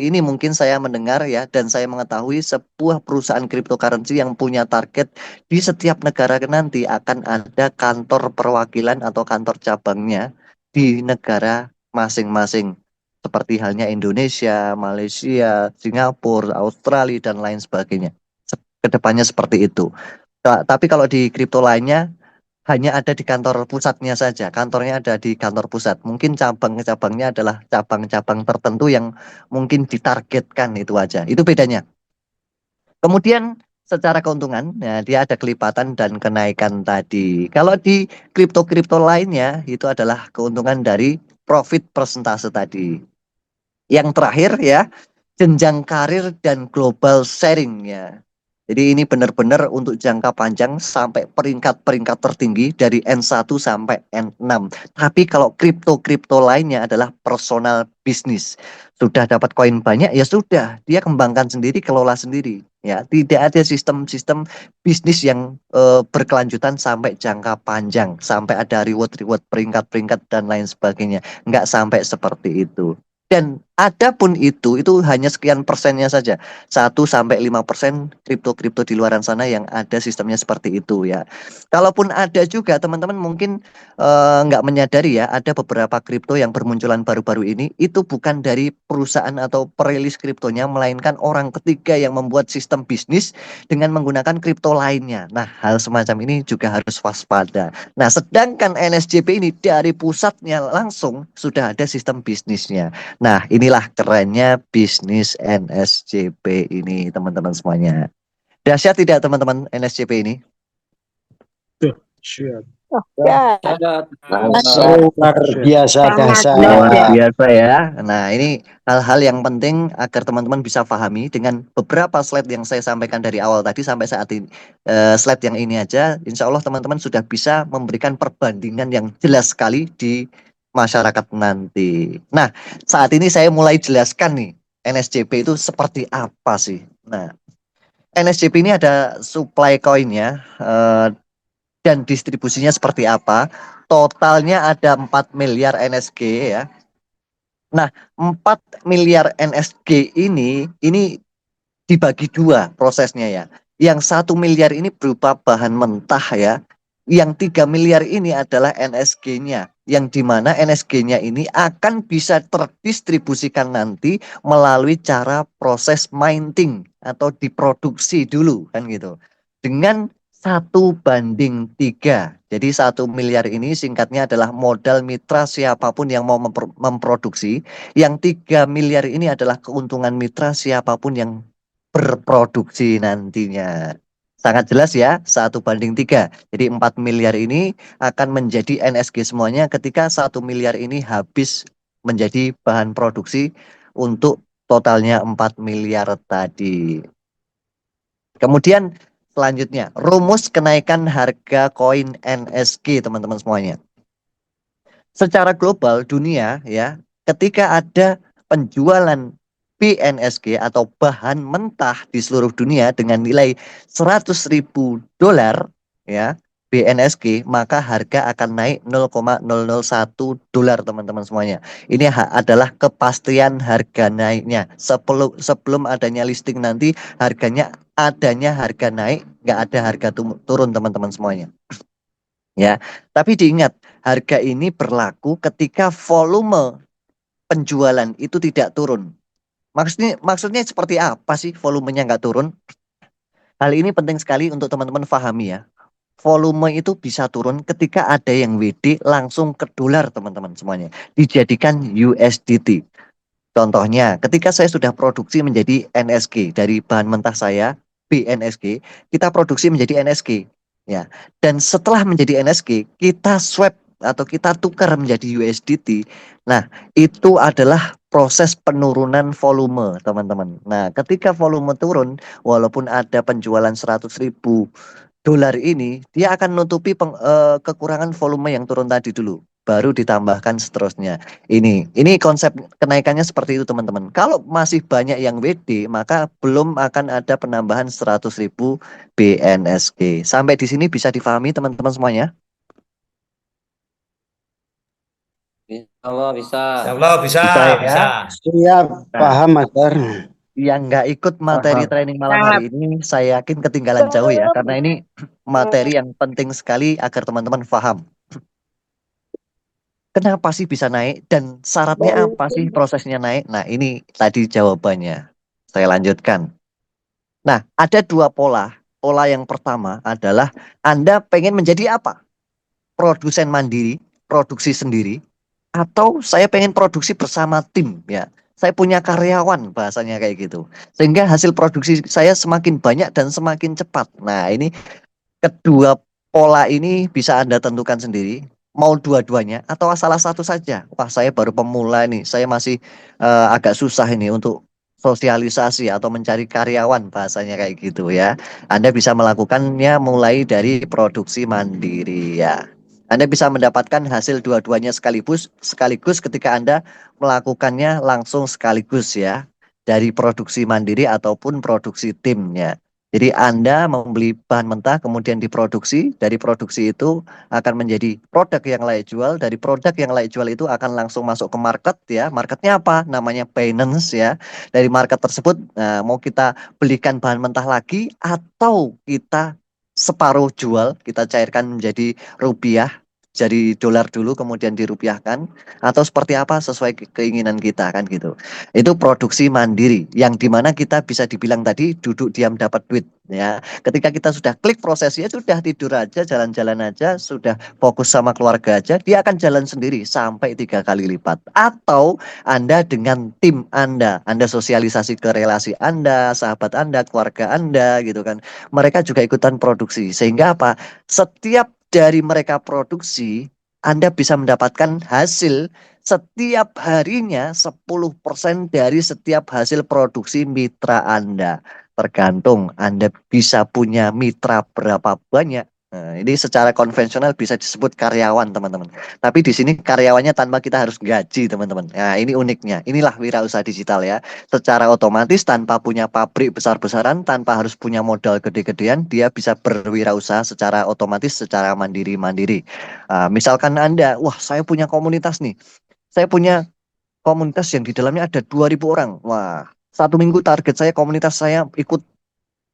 ini mungkin saya mendengar ya dan saya mengetahui sebuah perusahaan cryptocurrency yang punya target di setiap negara nanti akan ada kantor perwakilan atau kantor cabangnya di negara masing-masing. Seperti halnya Indonesia, Malaysia, Singapura, Australia dan lain sebagainya. Kedepannya seperti itu. Tapi kalau di kripto lainnya hanya ada di kantor pusatnya saja. Kantornya ada di kantor pusat. Mungkin cabang-cabangnya adalah cabang-cabang tertentu yang mungkin ditargetkan itu aja. Itu bedanya. Kemudian secara keuntungan, ya, dia ada kelipatan dan kenaikan tadi. Kalau di kripto-kripto lainnya itu adalah keuntungan dari profit persentase tadi. Yang terakhir ya, jenjang karir dan global sharing ya. Jadi ini benar-benar untuk jangka panjang sampai peringkat-peringkat tertinggi dari N1 sampai N6. Tapi kalau kripto-kripto lainnya adalah personal bisnis. Sudah dapat koin banyak ya sudah, dia kembangkan sendiri, kelola sendiri. Ya, tidak ada sistem-sistem bisnis yang berkelanjutan sampai jangka panjang, sampai ada reward-reward peringkat-peringkat dan lain sebagainya. Nggak sampai seperti itu. Dan adapun itu hanya sekian persennya saja. 1 sampai 5% kripto-kripto di luaran sana yang ada sistemnya seperti itu ya. Kalaupun ada juga teman-teman mungkin nggak menyadari ya, ada beberapa kripto yang bermunculan baru-baru ini itu bukan dari perusahaan atau perilis kriptonya, melainkan orang ketiga yang membuat sistem bisnis dengan menggunakan kripto lainnya. Nah, hal semacam ini juga harus waspada. Nah, sedangkan NSJP ini dari pusatnya langsung sudah ada sistem bisnisnya. Nah, inilah kerennya bisnis NSJP ini, teman-teman semuanya. Dahsyat tidak, teman-teman, NSJP ini? Ya. Luar biasa dahsyat. Luar biasa ya. Nah, ini hal-hal yang penting agar teman-teman bisa pahami dengan beberapa slide yang saya sampaikan dari awal tadi sampai saat ini. Slide yang ini aja, insya Allah teman-teman sudah bisa memberikan perbandingan yang jelas sekali di masyarakat nanti. Nah, saat ini saya mulai jelaskan nih, NSJP itu seperti apa sih? Nah, NSJP ini ada supply coinnya dan distribusinya seperti apa. Totalnya ada 4 miliar NSG ya. Nah, 4 miliar NSG ini dibagi dua prosesnya ya. Yang 1 miliar ini berupa bahan mentah ya. Yang 3 miliar ini adalah NSG-nya. Yang dimana NSG-nya ini akan bisa terdistribusikan nanti melalui cara proses mining atau diproduksi dulu kan gitu. Dengan 1:3. Jadi 1 miliar ini singkatnya adalah modal mitra siapapun yang mau memproduksi. Yang 3 miliar ini adalah keuntungan mitra siapapun yang berproduksi nantinya. Sangat jelas ya, 1:3. Jadi 4 miliar ini akan menjadi NSG semuanya ketika 1 miliar ini habis menjadi bahan produksi untuk totalnya 4 miliar tadi. Kemudian selanjutnya, rumus kenaikan harga koin NSG teman-teman semuanya. Secara global dunia ya, ketika ada penjualan BNSG atau bahan mentah di seluruh dunia dengan nilai $100.000 ya, BNSG, maka harga akan naik $0,001 teman-teman semuanya. Ini adalah kepastian harga naiknya. Sebelum adanya listing nanti harganya harga naik, nggak ada harga turun teman-teman semuanya. Ya, tapi diingat harga ini berlaku ketika volume penjualan itu tidak turun. Maksudnya seperti apa sih volumenya nggak turun? Hal ini penting sekali untuk teman-teman pahami ya. Volume itu bisa turun ketika ada yang WD langsung ke dolar teman-teman semuanya. Dijadikan USDT. Contohnya ketika saya sudah produksi menjadi NSG dari bahan mentah saya, BNSG, kita produksi menjadi NSG. Ya. Dan setelah menjadi NSG, kita swap atau kita tukar menjadi USDT. Nah, itu adalah proses penurunan volume, teman-teman. Nah, ketika volume turun, walaupun ada penjualan $100.000 ini, dia akan nutupi kekurangan volume yang turun tadi dulu, baru ditambahkan seterusnya. Ini konsep kenaikannya seperti itu, teman-teman. Kalau masih banyak yang WD, maka belum akan ada penambahan 100.000 BNSG. Sampai di sini bisa difahami, teman-teman semuanya? Allah bisa. Allah bisa, Bisa ya? bisa. Siap, paham Master. Yang nggak ikut materi training malam hari ini, saya yakin ketinggalan jauh ya, karena ini materi yang penting sekali agar teman-teman paham. Kenapa sih bisa naik dan syaratnya apa sih prosesnya naik? Nah, ini tadi jawabannya. Saya lanjutkan. Nah, ada dua pola. Pola yang pertama adalah Anda pengen menjadi apa? Produsen mandiri, produksi sendiri, atau saya pengen produksi bersama tim ya. Saya punya karyawan bahasanya kayak gitu. Sehingga hasil produksi saya semakin banyak dan semakin cepat. Nah, ini kedua pola ini bisa Anda tentukan sendiri. mau dua-duanya atau salah satu saja? Wah, saya baru pemula nih, saya masih agak susah ini untuk sosialisasi atau mencari karyawan, bahasanya kayak gitu ya. Anda bisa melakukannya mulai dari produksi mandiri ya. Anda bisa mendapatkan hasil dua-duanya sekaligus ketika Anda melakukannya langsung sekaligus ya, dari produksi mandiri ataupun produksi timnya. Jadi Anda membeli bahan mentah kemudian diproduksi, dari produksi itu akan menjadi produk yang layak jual, dari produk yang layak jual itu akan langsung masuk ke market ya. Marketnya apa? Namanya Binance ya. Dari market tersebut mau kita belikan bahan mentah lagi atau kita separuh jual, kita cairkan menjadi rupiah, jadi dolar dulu kemudian dirupiahkan, atau seperti apa sesuai keinginan kita kan gitu. Itu produksi mandiri yang dimana kita bisa dibilang tadi duduk diam dapat duit ya. Ketika kita sudah klik prosesnya, sudah tidur aja, jalan-jalan aja, sudah fokus sama keluarga aja, dia akan jalan sendiri sampai 3 kali lipat. Atau Anda dengan tim Anda sosialisasi ke relasi Anda, sahabat Anda, keluarga Anda gitu kan. Mereka juga ikutan produksi. Sehingga apa? Setiap dari mereka produksi, Anda bisa mendapatkan hasil setiap harinya 10% dari setiap hasil produksi mitra Anda. Tergantung Anda bisa punya mitra berapa banyak. Nah, ini secara konvensional bisa disebut karyawan, teman-teman. Tapi di sini karyawannya tanpa kita harus gaji, teman-teman. Nah, ini uniknya. Inilah wirausaha digital ya. Secara otomatis tanpa punya pabrik besar-besaran, tanpa harus punya modal gede-gedean, dia bisa berwirausaha secara otomatis, secara mandiri-mandiri. Misalkan Anda, wah saya punya komunitas nih. Saya punya komunitas yang di dalamnya ada 2.000 orang. Wah, 1 minggu target saya komunitas saya ikut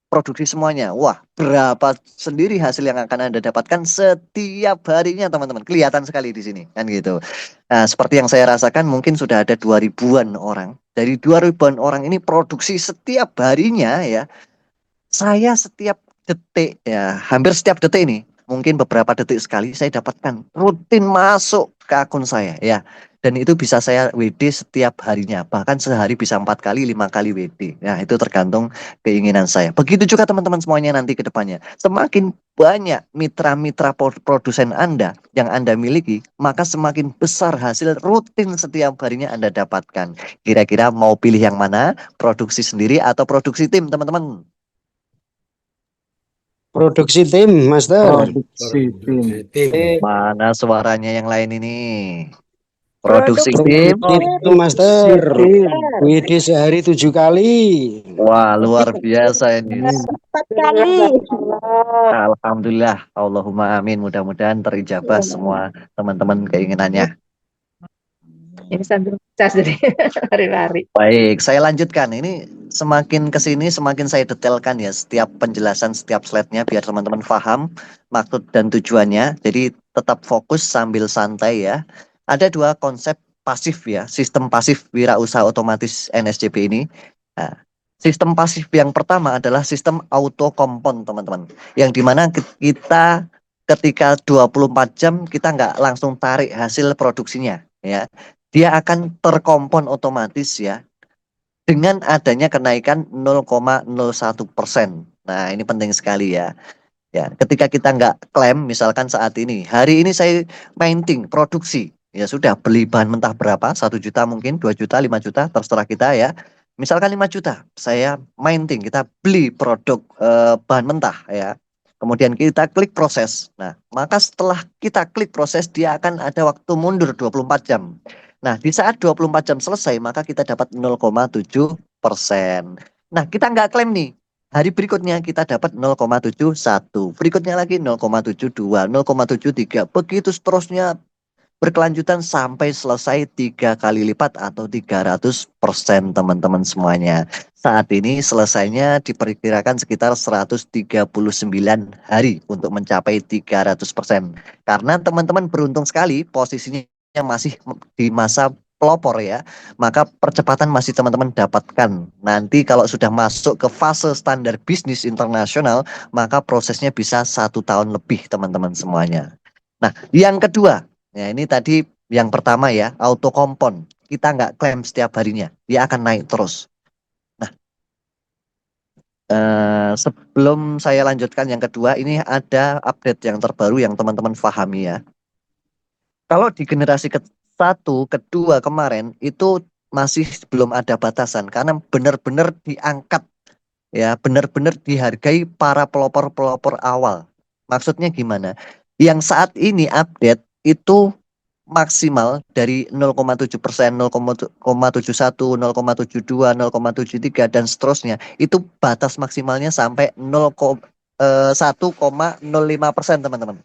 produksi semuanya. Wah, berapa sendiri hasil yang akan Anda dapatkan setiap harinya, teman-teman. Kelihatan sekali di sini, kan gitu. Nah, seperti yang saya rasakan mungkin sudah ada 2.000-an orang. Dari 2.000-an orang ini produksi setiap harinya ya. Saya setiap detik ya, hampir setiap detik ini, mungkin beberapa detik sekali saya dapatkan rutin masuk ke akun saya ya. Dan itu bisa saya WD setiap harinya, bahkan sehari bisa 4 kali, 5 kali WD. Nah, itu tergantung keinginan saya. Begitu juga teman-teman semuanya nanti ke depannya. Semakin banyak mitra-mitra produsen Anda yang Anda miliki, maka semakin besar hasil rutin setiap harinya Anda dapatkan. Kira-kira mau pilih yang mana? Produksi sendiri atau produksi tim, teman-teman? Produksi tim, Master. Produksi tim. Mana suaranya yang lain ini? Produksi tim. Produksi tim, Master. Tim. WD sehari 7 kali. Wah, luar biasa ini. 4 kali. Alhamdulillah, Allahumma amin. Mudah-mudahan terijabah semua teman-teman keinginannya. Ini sambil cas jadi lari-lari. Baik, saya lanjutkan. Ini semakin ke sini semakin saya detailkan ya setiap penjelasan setiap slide-nya biar teman-teman paham maksud dan tujuannya. Jadi tetap fokus sambil santai ya. Ada 2 konsep pasif ya, sistem pasif wirausaha otomatis NSCP ini. Nah, sistem pasif yang pertama adalah sistem auto kompon, teman-teman. Yang dimana kita ketika 24 jam kita nggak langsung tarik hasil produksinya ya. Dia akan terkompon otomatis ya dengan adanya kenaikan 0,01%. Nah, ini penting sekali ya. Ya, ketika kita nggak klaim, misalkan saat ini, hari ini saya mining produksi, ya sudah beli bahan mentah berapa? 1 juta mungkin, 2 juta, 5 juta, terserah kita ya. Misalkan 5 juta, saya mining, kita beli produk bahan mentah ya. Kemudian kita klik proses. Nah, maka setelah kita klik proses, dia akan ada waktu mundur 24 jam. Nah, di saat 24 jam selesai, maka kita dapat 0,7%. Nah, kita nggak klaim nih. Hari berikutnya kita dapat 0,71. Berikutnya lagi 0,72, 0,73. Begitu seterusnya berkelanjutan sampai selesai 3 kali lipat atau 300% teman-teman semuanya. Saat ini selesainya diperkirakan sekitar 139 hari untuk mencapai 300%. Karena teman-teman beruntung sekali posisinya masih di masa pelopor ya, maka percepatan masih teman-teman dapatkan. Nanti kalau sudah masuk ke fase standar bisnis internasional, maka prosesnya bisa 1 tahun lebih teman-teman semuanya. Nah, yang kedua, ya ini tadi yang pertama ya, auto kompon. Kita nggak klaim setiap harinya, dia akan naik terus. Nah, sebelum saya lanjutkan yang kedua, ini ada update yang terbaru yang teman-teman pahami ya. Kalau di generasi ke-1, kedua kemarin itu masih belum ada batasan karena benar-benar diangkat ya, benar-benar dihargai para pelopor-pelopor awal. Maksudnya gimana? Yang saat ini update itu maksimal dari 0,7%, 0,71, 0,72, 0,73 dan seterusnya. Itu batas maksimalnya sampai 1,05%, teman-teman.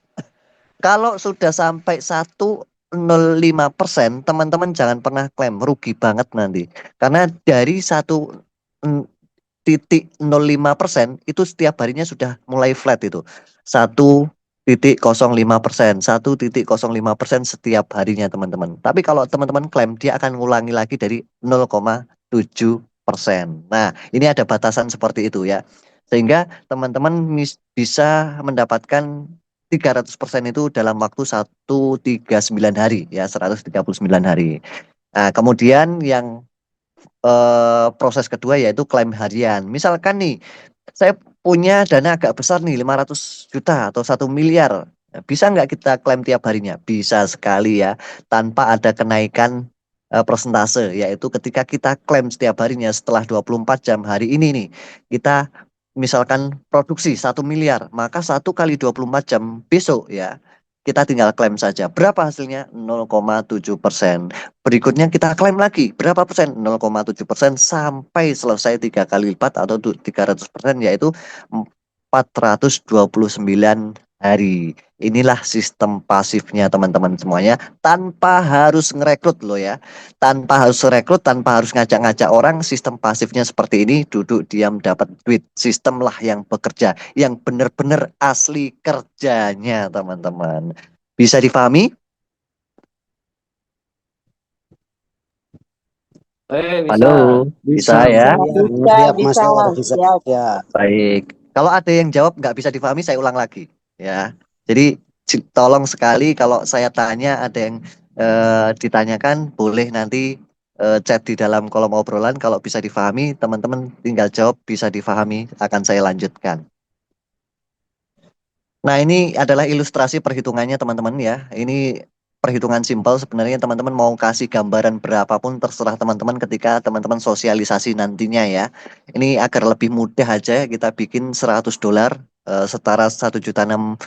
Kalau sudah sampai 1,05%, teman-teman jangan pernah klaim, rugi banget nanti. Karena dari 1,05% itu setiap harinya sudah mulai flat itu. 1,05%, 1,05% setiap harinya teman-teman. Tapi kalau teman-teman klaim, dia akan ngulangi lagi dari 0,7%. Nah, ini ada batasan seperti itu ya. Sehingga teman-teman bisa mendapatkan 300% itu dalam waktu 139 hari ya, 139 hari. Nah, kemudian yang proses kedua yaitu klaim harian. Misalkan nih, saya punya dana agak besar nih, 500 juta atau 1 miliar. Nah, bisa nggak kita klaim tiap harinya? Bisa sekali ya, tanpa ada kenaikan persentase, yaitu ketika kita klaim setiap harinya setelah 24 jam hari ini nih, kita misalkan produksi 1 miliar, maka 1 kali 24 jam besok ya, kita tinggal klaim saja. Berapa hasilnya? 0,7%. Berikutnya kita klaim lagi. Berapa persen? 0,7% sampai selesai 3 kali lipat atau 300%, yaitu 429 hari. Inilah sistem pasifnya teman-teman semuanya, tanpa harus ngerekrut loh ya. Tanpa harus rekrut, tanpa harus ngajak-ngajak orang, sistem pasifnya seperti ini, duduk diam dapat duit. Sistem lah yang bekerja, yang benar-benar asli kerjanya teman-teman. Bisa dipahami? Bisa. Halo, bisa ya? Siap, Master. Bisa. siap. Ya. Baik. Kalau ada yang jawab nggak bisa dipahami, saya ulang lagi. Ya. Jadi tolong sekali kalau saya tanya ada yang ditanyakan, boleh nanti chat di dalam kolom obrolan. Kalau bisa difahami, teman-teman tinggal jawab bisa difahami, akan saya lanjutkan. Nah, ini adalah ilustrasi perhitungannya teman-teman ya. Ini perhitungan simpel, sebenarnya teman-teman mau kasih gambaran berapapun terserah teman-teman ketika teman-teman sosialisasi nantinya ya. Ini agar lebih mudah aja kita bikin $100 setara 1.650.000.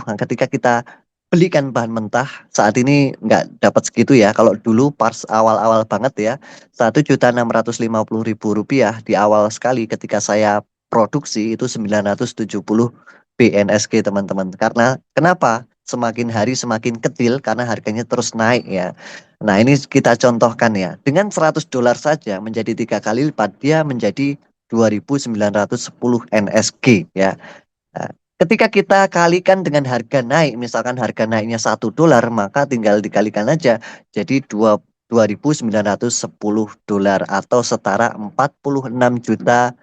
Nah, ketika kita belikan bahan mentah saat ini nggak dapat segitu ya. Kalau dulu pas awal-awal banget ya, Rp1.650.000 di awal sekali ketika saya produksi itu 970 BNSG teman-teman. Karena kenapa? Semakin hari semakin kecil karena harganya terus naik ya. Nah, ini kita contohkan ya. Dengan $100 saja menjadi 3 kali lipat, dia menjadi 2.910 NSG ya. Nah, ketika kita kalikan dengan harga naik, misalkan harga naiknya $1, maka tinggal dikalikan aja jadi 2.910 atau setara 46 juta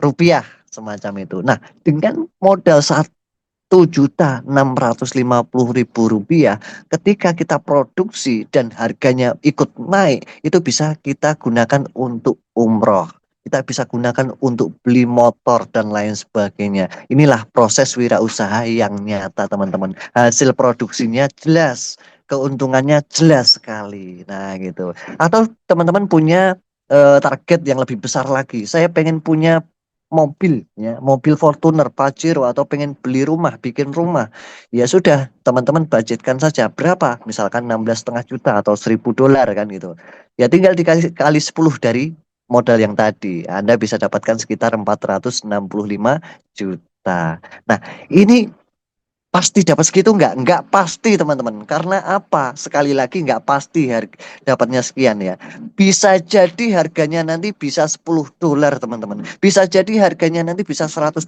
rupiah semacam itu. Nah, dengan modal 1.650.000 rupiah, ketika kita produksi dan harganya ikut naik, itu bisa kita gunakan untuk umroh. Kita bisa gunakan untuk beli motor dan lain sebagainya. Inilah proses wirausaha yang nyata, teman-teman. Hasil produksinya jelas, keuntungannya jelas sekali. Nah, gitu. Atau teman-teman punya target yang lebih besar lagi. Saya pengen punya mobil ya, mobil Fortuner, Pajero, atau pengen beli rumah, bikin rumah. Ya sudah, teman-teman budgetkan saja berapa? Misalkan 16,5 juta atau $1.000 kan gitu. Ya tinggal dikali kali 10 dari modal yang tadi. Anda bisa dapatkan sekitar 465 juta. Nah, ini pasti dapat segitu nggak? Nggak pasti teman-teman. Karena apa? Sekali lagi nggak pasti dapatnya sekian ya. Bisa jadi harganya nanti bisa $10 teman-teman. Bisa jadi harganya nanti bisa $100.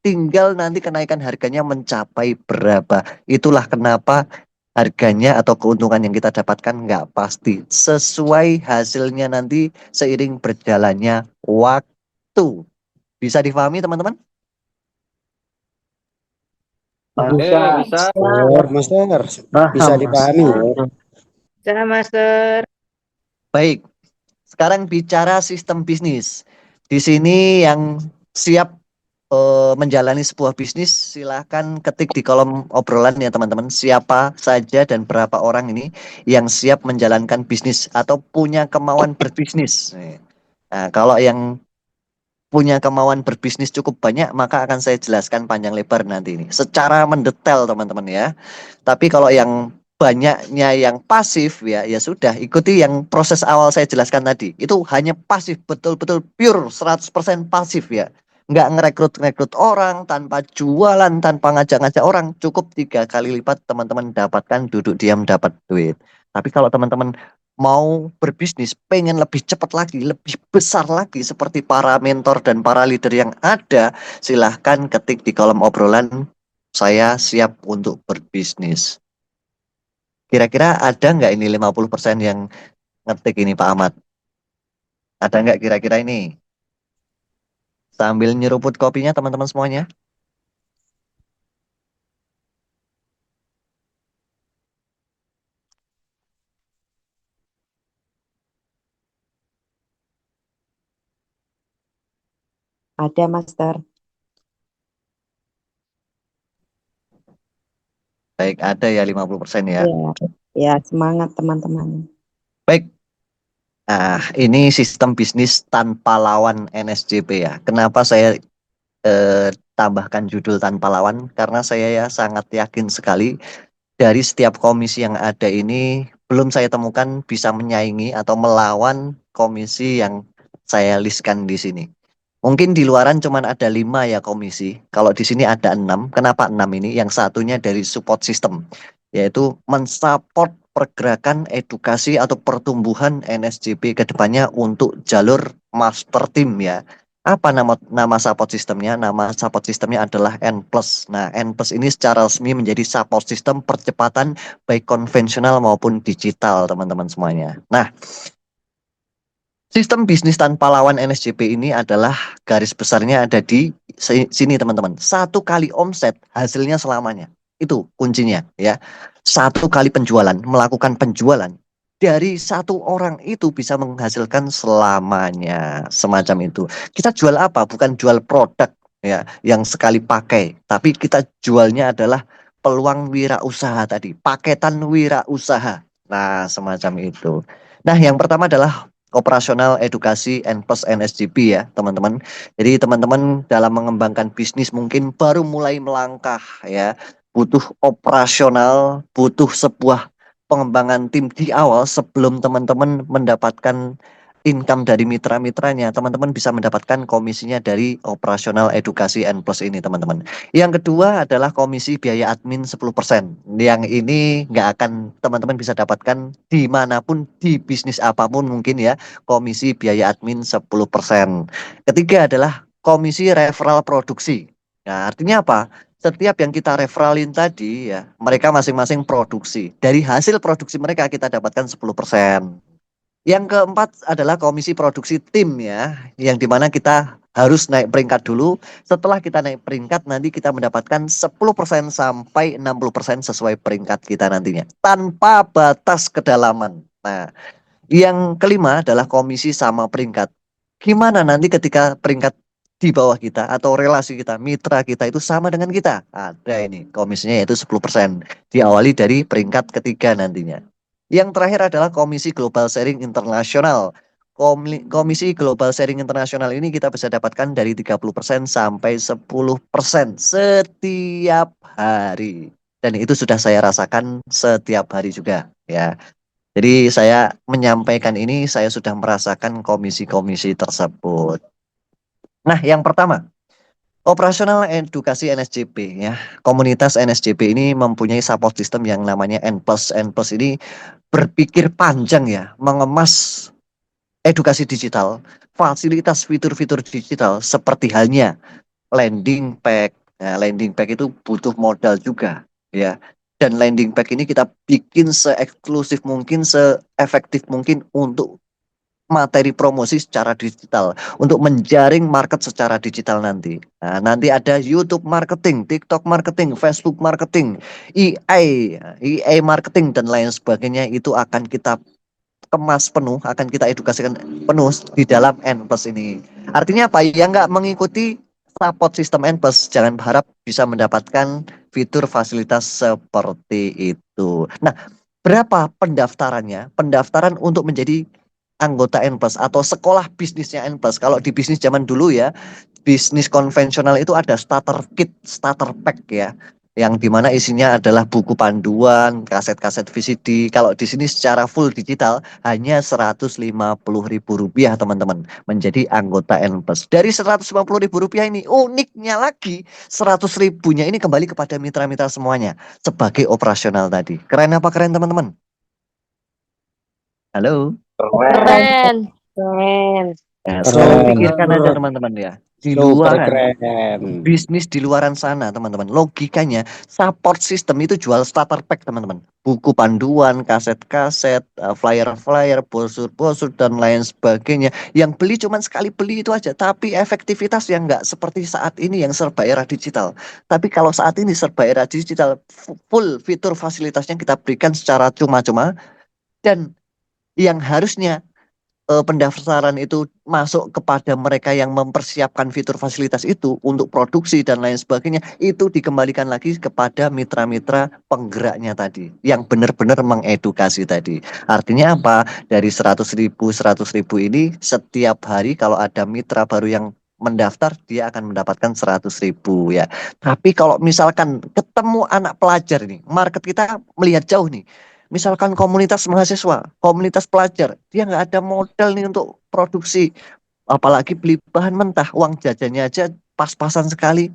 Tinggal nanti kenaikan harganya mencapai berapa. Itulah kenapa harganya atau keuntungan yang kita dapatkan nggak pasti. Sesuai hasilnya nanti seiring berjalannya waktu. Bisa difahami teman-teman? Bisa. Master. Bisa dipahami. Bisa, Master. Baik, sekarang bicara sistem bisnis. Di sini yang siap menjalani sebuah bisnis, silahkan ketik di kolom obrolan ya teman-teman. Siapa saja dan berapa orang ini yang siap menjalankan bisnis atau punya kemauan berbisnis. Nah, kalau yang punya kemauan berbisnis cukup banyak, maka akan saya jelaskan panjang lebar nanti ini. Secara mendetail teman-teman ya. Tapi kalau yang banyaknya yang pasif ya, ya sudah ikuti yang proses awal saya jelaskan tadi. Itu hanya pasif, betul-betul pure 100% pasif ya. Nggak ngerekrut-ngerekrut orang, tanpa jualan, tanpa ngajak-ngajak orang. Cukup 3 kali lipat teman-teman dapatkan duduk diam dapat duit. Tapi kalau teman-teman mau berbisnis, pengen lebih cepat lagi, lebih besar lagi seperti para mentor dan para leader yang ada, silahkan ketik di kolom obrolan, saya siap untuk berbisnis. Kira-kira ada nggak ini 50% yang ngetik ini Pak Ahmad? Ada nggak kira-kira ini? Sambil nyeruput kopinya teman-teman semuanya. Ada, Master. Baik, ada ya 50% ya. Ya, ya semangat teman-teman. Baik. Nah, ini sistem bisnis tanpa lawan NSJP ya. Kenapa saya tambahkan judul tanpa lawan? Karena saya ya sangat yakin sekali dari setiap komisi yang ada ini belum saya temukan bisa menyaingi atau melawan komisi yang saya listkan di sini. Mungkin di luaran cuma ada 5 ya komisi. Kalau di sini ada 6. Kenapa 6 ini? Yang satunya dari support system, yaitu mensupport pergerakan edukasi atau pertumbuhan NSJP ke depannya untuk jalur master team ya. Apa nama support systemnya? Nama support systemnya adalah N+. Nah, N+ ini secara resmi menjadi support system percepatan baik konvensional maupun digital, teman-teman semuanya. Nah, sistem bisnis tanpa lawan NSJP ini adalah garis besarnya ada di sini teman-teman. 1 kali omset hasilnya selamanya. Itu kuncinya ya. 1 kali penjualan, melakukan penjualan. Dari 1 orang itu bisa menghasilkan selamanya. Semacam itu. Kita jual apa? Bukan jual produk ya yang sekali pakai. Tapi kita jualnya adalah peluang wirausaha tadi. Paketan wirausaha. Nah semacam itu. Nah yang pertama adalah operasional edukasi N+ NSJP ya teman-teman. Jadi teman-teman dalam mengembangkan bisnis mungkin baru mulai melangkah ya. Butuh operasional, butuh sebuah pengembangan tim di awal sebelum teman-teman mendapatkan income dari mitra-mitranya. Teman-teman bisa mendapatkan komisinya dari operasional edukasi N+ ini teman-teman. Yang kedua adalah komisi biaya admin 10%. Yang ini nggak akan teman-teman bisa dapatkan dimanapun, di bisnis apapun mungkin ya. Komisi biaya admin 10%. Ketiga adalah komisi referral produksi. Nah, artinya apa? Setiap yang kita referralin tadi ya, mereka masing-masing produksi. Dari hasil produksi mereka kita dapatkan 10%. Yang keempat adalah komisi produksi tim ya, yang dimana kita harus naik peringkat dulu. Setelah kita naik peringkat nanti kita mendapatkan 10% sampai 60% sesuai peringkat kita nantinya. Tanpa batas kedalaman. Nah, yang kelima adalah komisi sama peringkat. Gimana nanti ketika peringkat di bawah kita atau relasi kita, mitra kita itu sama dengan kita? Ada ini komisinya yaitu 10%. Diawali dari peringkat ketiga nantinya. Yang terakhir adalah Komisi Global Sharing Internasional. Komisi Global Sharing Internasional ini kita bisa dapatkan dari 30% sampai 10% setiap hari. Dan itu sudah saya rasakan setiap hari juga ya. Jadi saya menyampaikan ini, saya sudah merasakan komisi-komisi tersebut. Nah, yang pertama, operasional edukasi NSJP ya. Komunitas NSJP ini mempunyai support system yang namanya N+. N+ ini berpikir panjang ya, mengemas edukasi digital, fasilitas fitur-fitur digital seperti halnya landing page. Nah, landing page itu butuh modal juga ya. Dan landing page ini kita bikin se-eksklusif mungkin, se-efektif mungkin untuk materi promosi secara digital, untuk menjaring market secara digital nanti. Nah, nanti ada YouTube marketing, TikTok marketing, Facebook marketing, EA marketing dan lain sebagainya itu akan kita kemas penuh, akan kita edukasikan penuh di dalam N+ ini. Artinya apa? Yang nggak mengikuti support sistem N Plus, jangan berharap bisa mendapatkan fitur fasilitas seperti itu. Nah, berapa pendaftarannya? Pendaftaran untuk menjadi anggota N Plus atau sekolah bisnisnya N Plus. Kalau di bisnis zaman dulu ya, bisnis konvensional itu ada starter kit, starter pack ya, yang dimana isinya adalah buku panduan, kaset-kaset VCD. Kalau di sini secara full digital hanya Rp150.000 teman-teman menjadi anggota N Plus. Dari Rp150.000 ini uniknya lagi 100.000-nya ini kembali kepada mitra-mitra semuanya sebagai operasional tadi. Keren apa keren teman-teman? Halo. Keren. Keren. Nah, sekarang Keren. pikirkan aja teman-teman ya. Di Super luaran keren. bisnis di luaran sana teman-teman, logikanya support system itu jual starter pack teman-teman, buku panduan, kaset-kaset, flyer-flyer, brosur-brosur dan lain sebagainya, yang beli cuman sekali beli itu aja, tapi efektivitas yang nggak seperti saat ini yang serba era digital. Tapi kalau saat ini serba era digital, full fitur fasilitasnya kita berikan secara cuma-cuma, dan yang harusnya pendaftaran itu masuk kepada mereka yang mempersiapkan fitur fasilitas itu untuk produksi dan lain sebagainya, itu dikembalikan lagi kepada mitra-mitra penggeraknya tadi yang benar-benar mengedukasi tadi. Artinya apa? Dari 100.000 ini setiap hari kalau ada mitra baru yang mendaftar, dia akan mendapatkan 100.000 ya. Tapi kalau misalkan ketemu anak pelajar ini, market kita melihat jauh nih. Misalkan komunitas mahasiswa, komunitas pelajar, dia nggak ada modal nih untuk produksi, apalagi beli bahan mentah, uang jajannya aja pas-pasan sekali.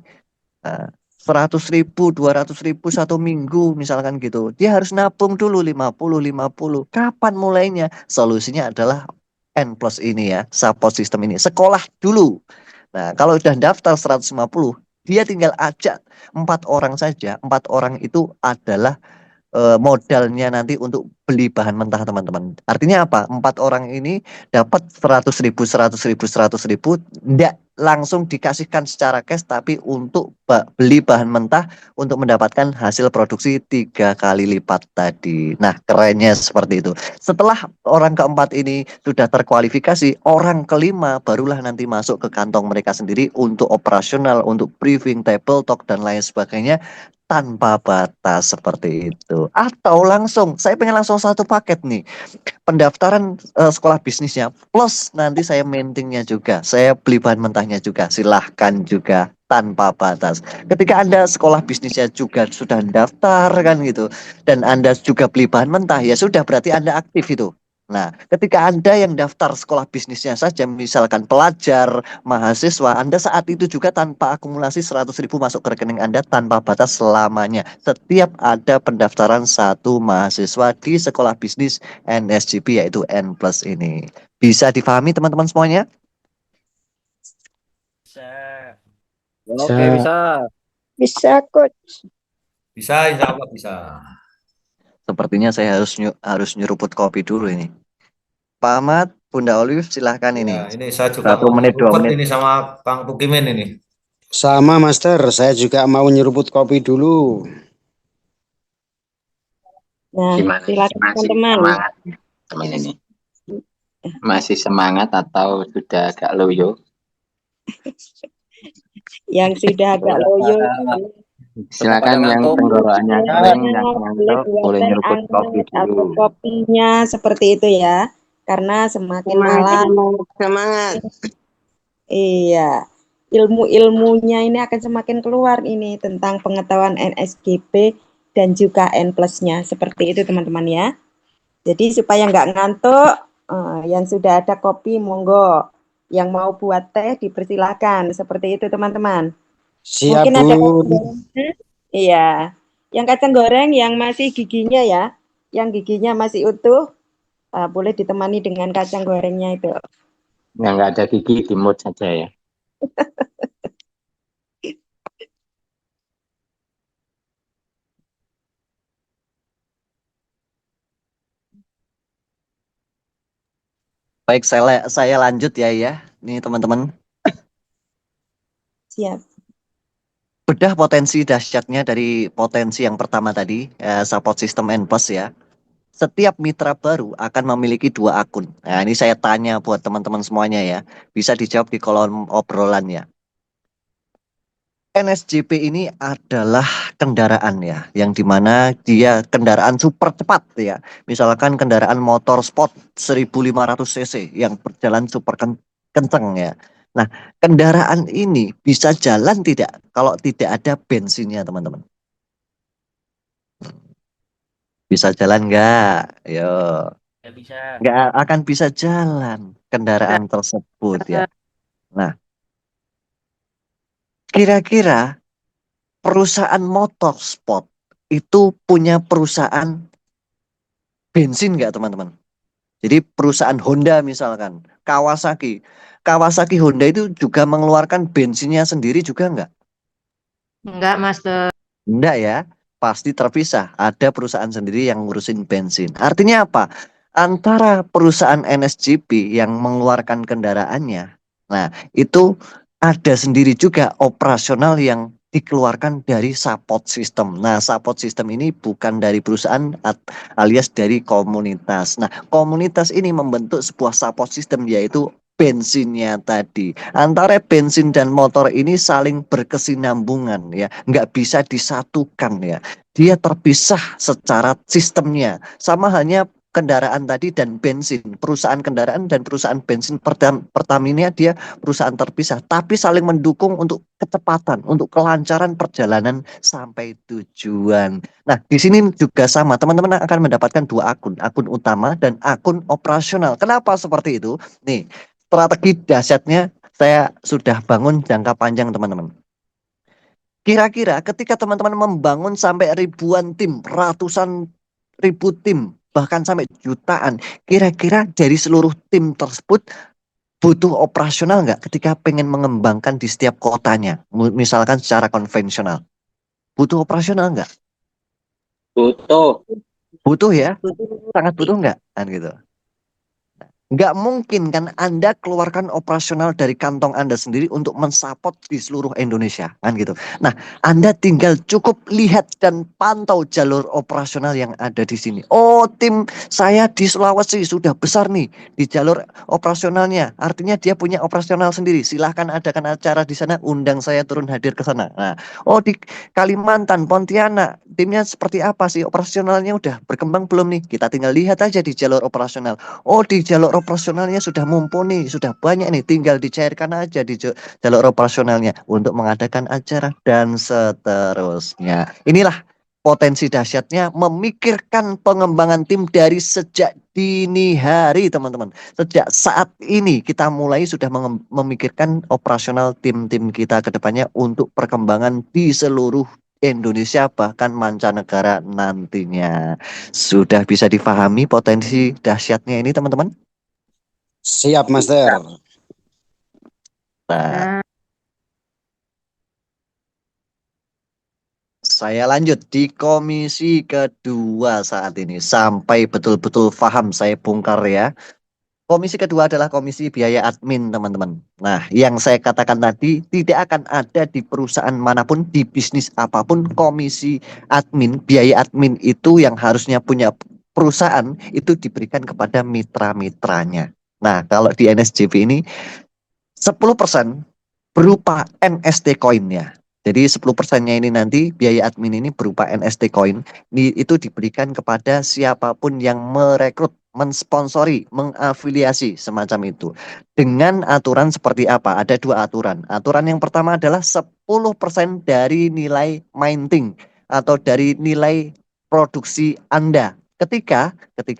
Nah, 100.000, 200.000 satu minggu misalkan gitu. Dia harus nabung dulu 50. Kapan mulainya? Solusinya adalah N plus ini ya, support system ini. Sekolah dulu. Nah, kalau udah daftar 150, dia tinggal ajak 4 orang saja. 4 orang itu adalah modalnya nanti untuk beli bahan mentah teman-teman. Artinya apa? 4 orang ini dapat 100.000, 100.000, 100.000, tidak langsung dikasihkan secara cash, tapi untuk beli bahan mentah untuk mendapatkan hasil produksi 3 kali lipat tadi. Nah, kerennya seperti itu. Setelah orang keempat ini sudah terkualifikasi, orang kelima barulah nanti masuk ke kantong mereka sendiri untuk operasional, untuk briefing, table talk, dan lain sebagainya tanpa batas seperti itu. Atau langsung, saya pengen langsung satu paket nih. Pendaftaran sekolah bisnisnya plus nanti saya maintingnya juga, saya beli bahan mentahnya juga, silahkan juga tanpa batas. Ketika Anda sekolah bisnisnya juga sudah daftar kan gitu, dan Anda juga beli bahan mentah, ya sudah berarti Anda aktif itu. Nah, ketika Anda yang daftar sekolah bisnisnya saja, misalkan pelajar, mahasiswa, Anda saat itu juga tanpa akumulasi 100.000 masuk ke rekening Anda tanpa batas selamanya. Setiap ada pendaftaran satu mahasiswa di sekolah bisnis NSGP yaitu N plus ini. Bisa difahami teman-teman semuanya? Oke, bisa. Bisa, Coach. Bisa, insya Allah bisa. Sepertinya saya harus nyeruput kopi dulu ini. Pak Ahmad, Bunda Olive, silahkan Ya, ini. ini saya juga 1 mau menit, 2 nyeruput menit. ini sama Kang Tukimin ini. Sama Master, saya juga mau nyeruput kopi dulu. Nah, Gimana? silakan Masih teman-teman. semangat teman ini? Masih semangat atau sudah agak loyo? Yang sudah agak loyo, Silakan yang ngantuk. tenggorokannya boleh kering, yang boleh ngantuk, dua boleh teh nyeruput kopi hangat atau dulu. kopinya seperti itu ya. Karena semakin malam, Semangat. iya, ilmu-ilmunya ini akan semakin keluar ini tentang pengetahuan NSGP dan juga N plus-nya. Seperti itu teman-teman ya. Jadi supaya nggak ngantuk, yang sudah ada kopi monggo. Yang mau buat teh dipersilakan. Seperti itu teman-teman. Siap, Mungkin ada Bu. iya. Yang kacang goreng yang masih giginya ya, yang giginya masih utuh, boleh ditemani dengan kacang gorengnya itu. Yang nggak ada gigi dimut saja ya. Baik, saya lanjut ya. Nih teman-teman. Siap. Bedah potensi dahsyatnya dari potensi yang pertama tadi, support system N plus ya. Setiap mitra baru akan memiliki 2 akun. Nah, ini saya tanya buat teman-teman semuanya ya. Bisa dijawab di kolom obrolan ya. NSJP ini adalah kendaraan ya, yang dimana dia kendaraan super cepat ya. Misalkan kendaraan motor sport 1500 cc yang berjalan super kenceng ya. Nah, kendaraan ini bisa jalan tidak kalau tidak ada bensinnya, teman-teman? Bisa jalan nggak? Yo, Ya bisa. nggak akan bisa jalan kendaraan tersebut ya. Nah, kira-kira perusahaan motorsport itu punya perusahaan bensin nggak, teman-teman? Jadi perusahaan Honda misalkan, Kawasaki. Kawasaki Honda itu juga mengeluarkan bensinnya sendiri juga nggak? Enggak, Master. Enggak ya, pasti terpisah. Ada perusahaan sendiri yang ngurusin bensin. Artinya apa? Antara perusahaan NSJP yang mengeluarkan kendaraannya, nah itu ada sendiri juga operasional yang dikeluarkan dari support system. Nah, support system ini bukan dari perusahaan alias dari komunitas. Nah, komunitas ini membentuk sebuah support system yaitu bensinnya tadi. Antara bensin dan motor ini saling berkesinambungan ya, nggak bisa disatukan ya. Dia terpisah secara sistemnya. Sama halnya kendaraan tadi dan bensin. Perusahaan kendaraan dan perusahaan bensin Pertamina dia perusahaan terpisah, tapi saling mendukung untuk kecepatan, untuk kelancaran perjalanan sampai tujuan. Nah, di sini juga sama, teman-teman akan mendapatkan dua akun, akun utama dan akun operasional. Kenapa seperti itu? Nih, strategi dahsyatnya saya sudah bangun jangka panjang, teman-teman. Kira-kira ketika teman-teman membangun sampai ribuan tim, ratusan ribu tim, bahkan sampai jutaan, kira-kira dari seluruh tim tersebut butuh operasional nggak ketika pengen mengembangkan di setiap kotanya, misalkan secara konvensional? Butuh operasional nggak? Butuh. Butuh ya, sangat butuh nggak? Kan gitu. Nggak mungkin kan Anda keluarkan operasional dari kantong Anda sendiri untuk mensupport di seluruh Indonesia, kan gitu. Nah, Anda tinggal cukup lihat dan pantau jalur operasional yang ada di sini. Oh, tim saya di Sulawesi sudah besar nih di jalur operasionalnya. Artinya dia punya operasional sendiri. Silahkan adakan acara di sana, undang saya turun hadir ke sana. Nah, oh di Kalimantan, Pontianak, timnya seperti apa sih? Operasionalnya udah berkembang belum nih? Kita tinggal lihat aja di jalur operasional. Oh, di jalur operasionalnya sudah mumpuni, sudah banyak nih, tinggal dicairkan aja di jalur operasionalnya untuk mengadakan acara dan seterusnya. Inilah potensi dahsyatnya memikirkan pengembangan tim dari sejak dini hari, teman-teman. Sejak saat ini kita mulai sudah memikirkan operasional tim-tim kita ke depannya untuk perkembangan di seluruh Indonesia bahkan mancanegara nantinya. Sudah bisa difahami potensi dahsyatnya ini, teman-teman? Siap, Master. Nah, saya lanjut di komisi kedua saat ini sampai betul-betul paham saya bongkar ya. Komisi kedua adalah komisi biaya admin, teman-teman. Nah, yang saya katakan tadi tidak akan ada di perusahaan manapun, di bisnis apapun, komisi admin, biaya admin itu yang harusnya punya perusahaan itu diberikan kepada mitra-mitranya. Nah, kalau di NSJP ini 10% berupa NST coin-nya. Jadi 10%-nya ini nanti biaya admin ini berupa NST coin. Itu diberikan kepada siapapun yang merekrut, mensponsori, mengafiliasi semacam itu. Dengan aturan seperti apa? Ada dua aturan. Aturan yang pertama adalah 10% dari nilai minting atau dari nilai produksi Anda. Ketika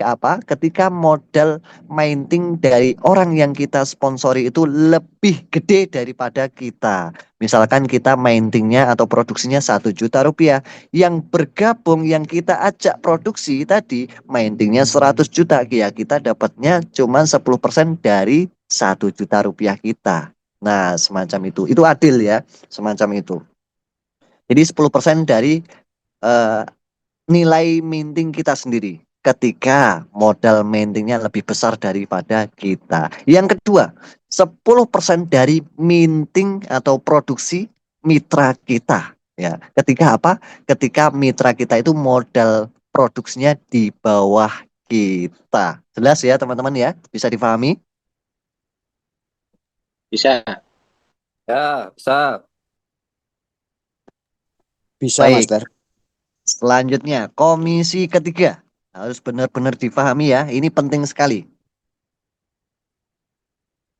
apa? Ketika modal minting dari orang yang kita sponsori itu lebih gede daripada kita. Misalkan kita mintingnya atau produksinya 1 juta rupiah. Yang bergabung yang kita ajak produksi tadi mintingnya 100 juta. Ya kita dapatnya cuma 10% dari 1 juta rupiah kita. Nah semacam itu. Itu adil ya. Semacam itu. Jadi 10% dari eh, nilai minting kita sendiri ketika modal mintingnya lebih besar daripada kita. Yang kedua, 10% dari minting atau produksi mitra kita. Ya, ketika apa? Ketika mitra kita itu modal produksinya di bawah kita. Jelas ya teman-teman ya? Bisa difahami? Bisa. Ya, bisa. Bisa, Baik, Master. selanjutnya komisi ketiga. Harus benar-benar dipahami ya, ini penting sekali.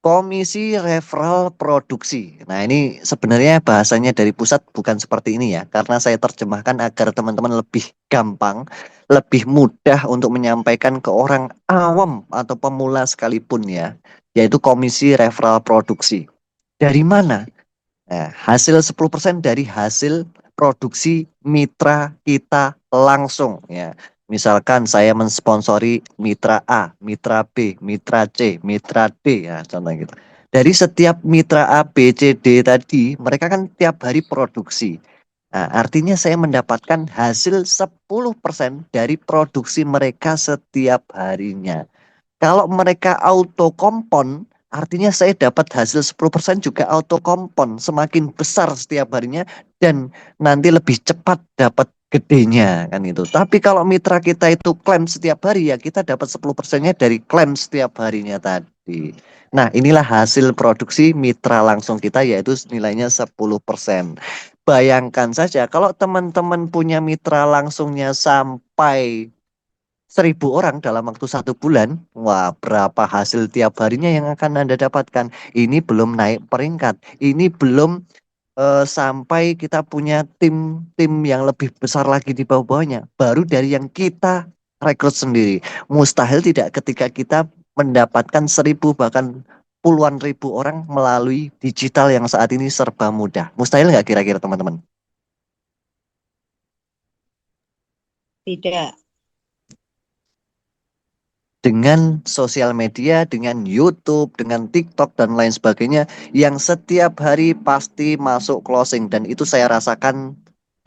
Komisi referral produksi. Nah, ini sebenarnya bahasanya dari pusat bukan seperti ini ya, karena saya terjemahkan agar teman-teman lebih gampang, lebih mudah untuk menyampaikan ke orang awam atau pemula sekalipun ya, yaitu komisi referral produksi. Dari mana? Nah, hasil 10% dari hasil produksi mitra kita langsung ya. Misalkan saya mensponsori mitra A, mitra B, mitra C, mitra D ya contoh gitu. Dari setiap mitra A, B, C, D tadi, mereka kan tiap hari produksi. Nah, artinya saya mendapatkan hasil 10% dari produksi mereka setiap harinya. Kalau mereka auto kompon, artinya saya dapat hasil 10% juga auto kompon. Semakin besar setiap harinya dan nanti lebih cepat dapat gedenya kan itu. Tapi kalau mitra kita itu klaim setiap hari ya kita dapat 10%-nya dari klaim setiap harinya tadi. Nah, inilah hasil produksi mitra langsung kita yaitu nilainya 10%. Bayangkan saja kalau teman-teman punya mitra langsungnya sampai 1.000 orang dalam waktu 1 bulan, wah berapa hasil tiap harinya yang akan Anda dapatkan. Ini belum naik peringkat, ini belum sampai kita punya tim-tim yang lebih besar lagi di bawah-bawahnya. Baru dari yang kita rekrut sendiri. Mustahil tidak ketika kita mendapatkan 1.000 bahkan puluhan ribu orang melalui digital yang saat ini serba mudah. Mustahil nggak kira-kira teman-teman? Tidak. Dengan sosial media, dengan YouTube, dengan TikTok dan lain sebagainya yang setiap hari pasti masuk closing dan itu saya rasakan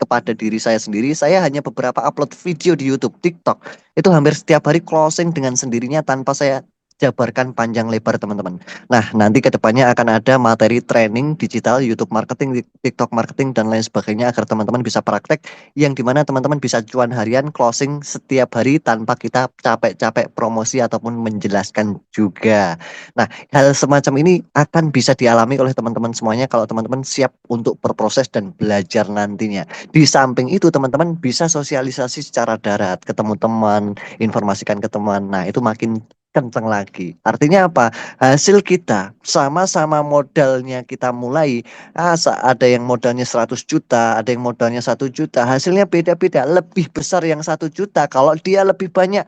kepada diri saya sendiri. Saya hanya beberapa upload video di YouTube, TikTok. Itu hampir setiap hari closing dengan sendirinya tanpa saya jabarkan panjang lebar teman-teman. Nah, nanti ke depannya akan ada materi training digital, YouTube marketing, TikTok marketing dan lain sebagainya agar teman-teman bisa praktek yang dimana teman-teman bisa cuan harian closing setiap hari tanpa kita capek-capek promosi ataupun menjelaskan juga. Nah, hal semacam ini akan bisa dialami oleh teman-teman semuanya kalau teman-teman siap untuk berproses dan belajar nantinya. Di samping itu teman-teman bisa sosialisasi secara darat, ketemu teman, informasikan ke teman. Nah, itu makin kenceng lagi. Artinya apa? Hasil kita sama-sama modalnya kita mulai. Ada yang modalnya 100 juta, ada yang modalnya 1 juta. Hasilnya beda-beda. Lebih besar yang 1 juta kalau dia lebih banyak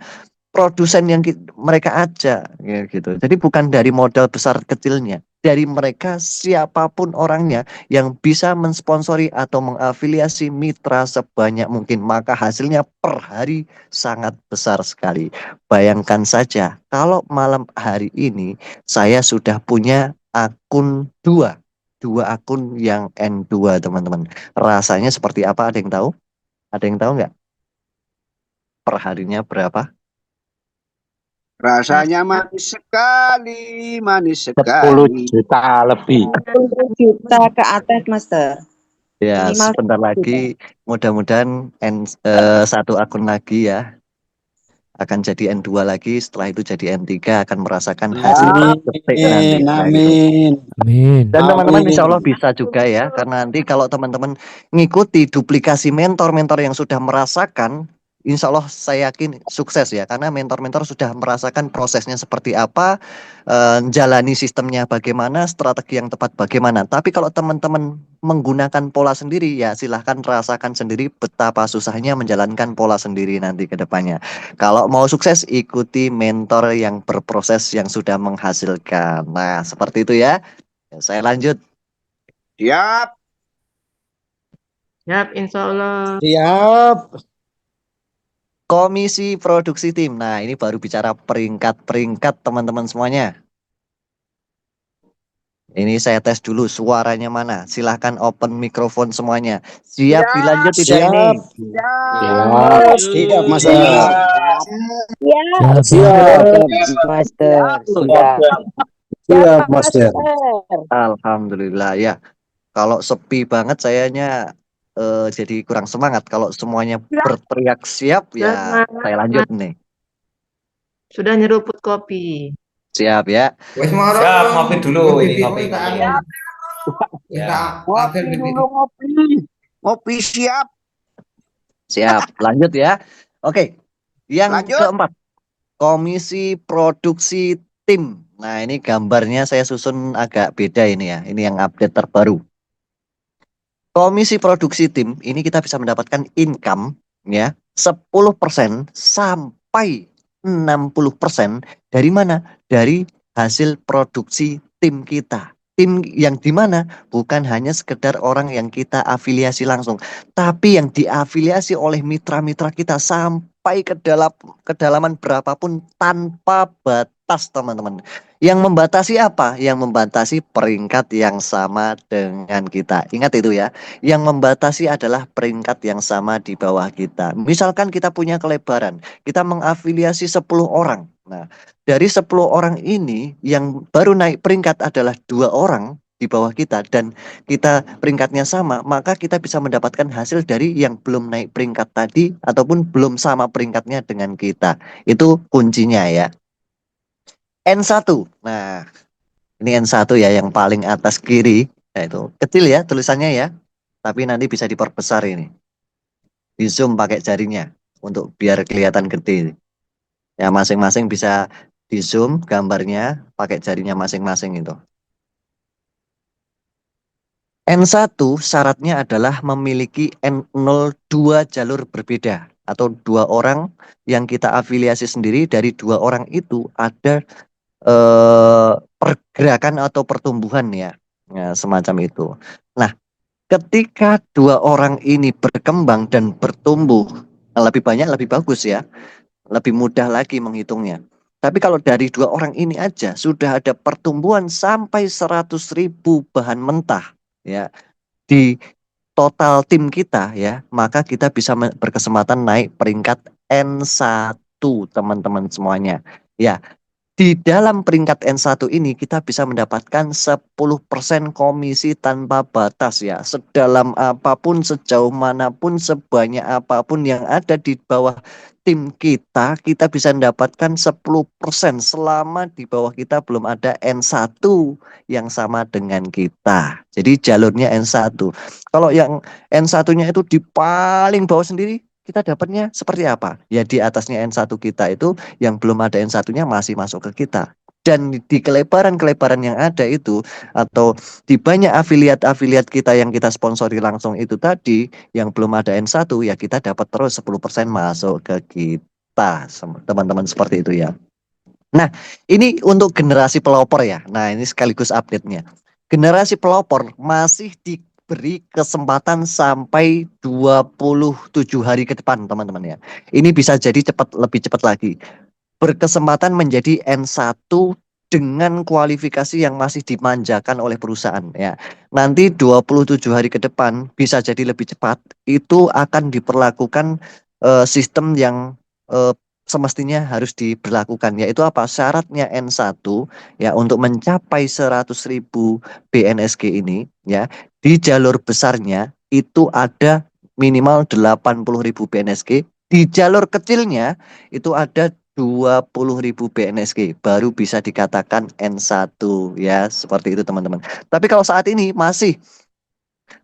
produsen yang mereka ajak ya gitu. Jadi bukan dari modal besar kecilnya, dari mereka siapapun orangnya yang bisa mensponsori atau mengafiliasi mitra sebanyak mungkin, maka hasilnya per hari sangat besar sekali. Bayangkan saja kalau malam hari ini saya sudah punya akun dua akun yang N2 teman-teman. Rasanya seperti apa? Ada yang tahu? Ada yang tahu nggak? Per harinya berapa? Rasanya manis sekali, manis 10 sekali. juta lebih. 10 juta ke atas, Master. Ya, Minimal sebentar 10 juta. lagi mudah-mudahan satu akun lagi ya akan jadi N2 lagi, setelah itu jadi N3 akan merasakan hasil detik nanti. Amin, Nah, gitu. amin. Amin. Dan teman-teman Amin. insya Allah bisa juga ya, karena nanti kalau teman-teman ngikuti duplikasi mentor-mentor yang sudah merasakan, insya Allah saya yakin sukses ya, karena mentor-mentor sudah merasakan prosesnya seperti apa, jalani sistemnya bagaimana, strategi yang tepat bagaimana. Tapi kalau teman-teman menggunakan pola sendiri, ya silahkan rasakan sendiri betapa susahnya menjalankan pola sendiri nanti ke depannya. Kalau mau sukses, ikuti mentor yang berproses yang sudah menghasilkan. Nah, seperti itu ya. Saya lanjut. Siap. Siap, insya Allah. Siap. Komisi produksi tim. Nah, ini baru bicara peringkat-peringkat teman-teman semuanya. Ini saya tes dulu suaranya mana. Silahkan open mikrofon semuanya. Siap dilanjut tidak ini? Siap. Siap, Master. Siap, Siap. Master. Siap, Master. Alhamdulillah ya. Kalau sepi banget sayanya jadi kurang semangat. Kalau semuanya berteriak siap ya saya lanjut nih. Sudah nyeruput kopi. Siap ya. Siap, ngopi dulu ini ngopi. Ngopi dulu, ngopi. Ngopi siap. Siap, lanjut ya. Oke, yang Lanjut. keempat, komisi produksi tim. Nah, ini gambarnya saya susun agak beda ini ya. Ini yang update terbaru. Komisi produksi tim ini kita bisa mendapatkan income ya 10% sampai 60% dari mana? Dari hasil produksi tim kita. Tim yang di mana bukan hanya sekedar orang yang kita afiliasi langsung, tapi yang diafiliasi oleh mitra-mitra kita sampai ke dalam kedalaman berapapun tanpa batas, teman-teman. Yang membatasi apa? Yang membatasi peringkat yang sama dengan kita. Ingat itu ya. Yang membatasi adalah peringkat yang sama di bawah kita. Misalkan kita punya kelebaran, kita mengafiliasi 10 orang. Nah, dari 10 orang ini yang baru naik peringkat adalah 2 orang di bawah kita dan kita peringkatnya sama, maka kita bisa mendapatkan hasil dari yang belum naik peringkat tadi ataupun belum sama peringkatnya dengan kita. Itu kuncinya ya. N1. Nah, ini N1 ya yang paling atas kiri. Nah, itu kecil ya tulisannya ya. Tapi nanti bisa diperbesar ini. Di zoom pakai jarinya untuk biar kelihatan gede. Ya masing-masing bisa di zoom gambarnya pakai jarinya masing-masing itu. N1 syaratnya adalah memiliki N0 dua jalur berbeda atau 2 orang yang kita afiliasi sendiri. Dari 2 orang itu ada pergerakan atau pertumbuhan ya. Ya, semacam itu. Nah, ketika 2 orang ini berkembang dan bertumbuh lebih banyak lebih bagus ya, lebih mudah lagi menghitungnya. Tapi kalau dari 2 orang ini aja sudah ada pertumbuhan sampai 100.000 bahan mentah ya di total tim kita ya, maka kita bisa berkesempatan naik peringkat N1 teman-teman semuanya. Ya, di dalam peringkat N1 ini kita bisa mendapatkan 10% komisi tanpa batas ya. Sedalam apapun, sejauh manapun, sebanyak apapun yang ada di bawah tim kita, kita bisa mendapatkan 10% selama di bawah kita belum ada N1 yang sama dengan kita. Jadi jalurnya N1. Kalau yang N1-nya itu di paling bawah sendiri, kita dapatnya seperti apa? Ya di atasnya N1 kita itu yang belum ada N1-nya masih masuk ke kita. Dan di kelebaran-kelebaran yang ada itu atau di banyak afiliat-afiliat kita yang kita sponsori langsung itu tadi yang belum ada N1 ya kita dapat terus 10% masuk ke kita. Teman-teman seperti itu ya. Nah, ini untuk generasi pelopor ya. Nah, ini sekaligus update-nya. Generasi pelopor masih diberi kesempatan sampai 27 hari ke depan, teman-teman ya. Ini bisa jadi lebih cepat lagi. Berkesempatan menjadi N1 dengan kualifikasi yang masih dimanjakan oleh perusahaan ya. Nanti 27 hari ke depan bisa jadi lebih cepat. Itu akan diperlakukan sistem yang semestinya harus diberlakukan, yaitu apa? Syaratnya N1 ya untuk mencapai 100.000 BNSG ini ya di jalur besarnya itu ada minimal 80.000 BNSG, di jalur kecilnya itu ada 20.000 BNSG baru bisa dikatakan N1 ya, seperti itu teman-teman. Tapi kalau saat ini masih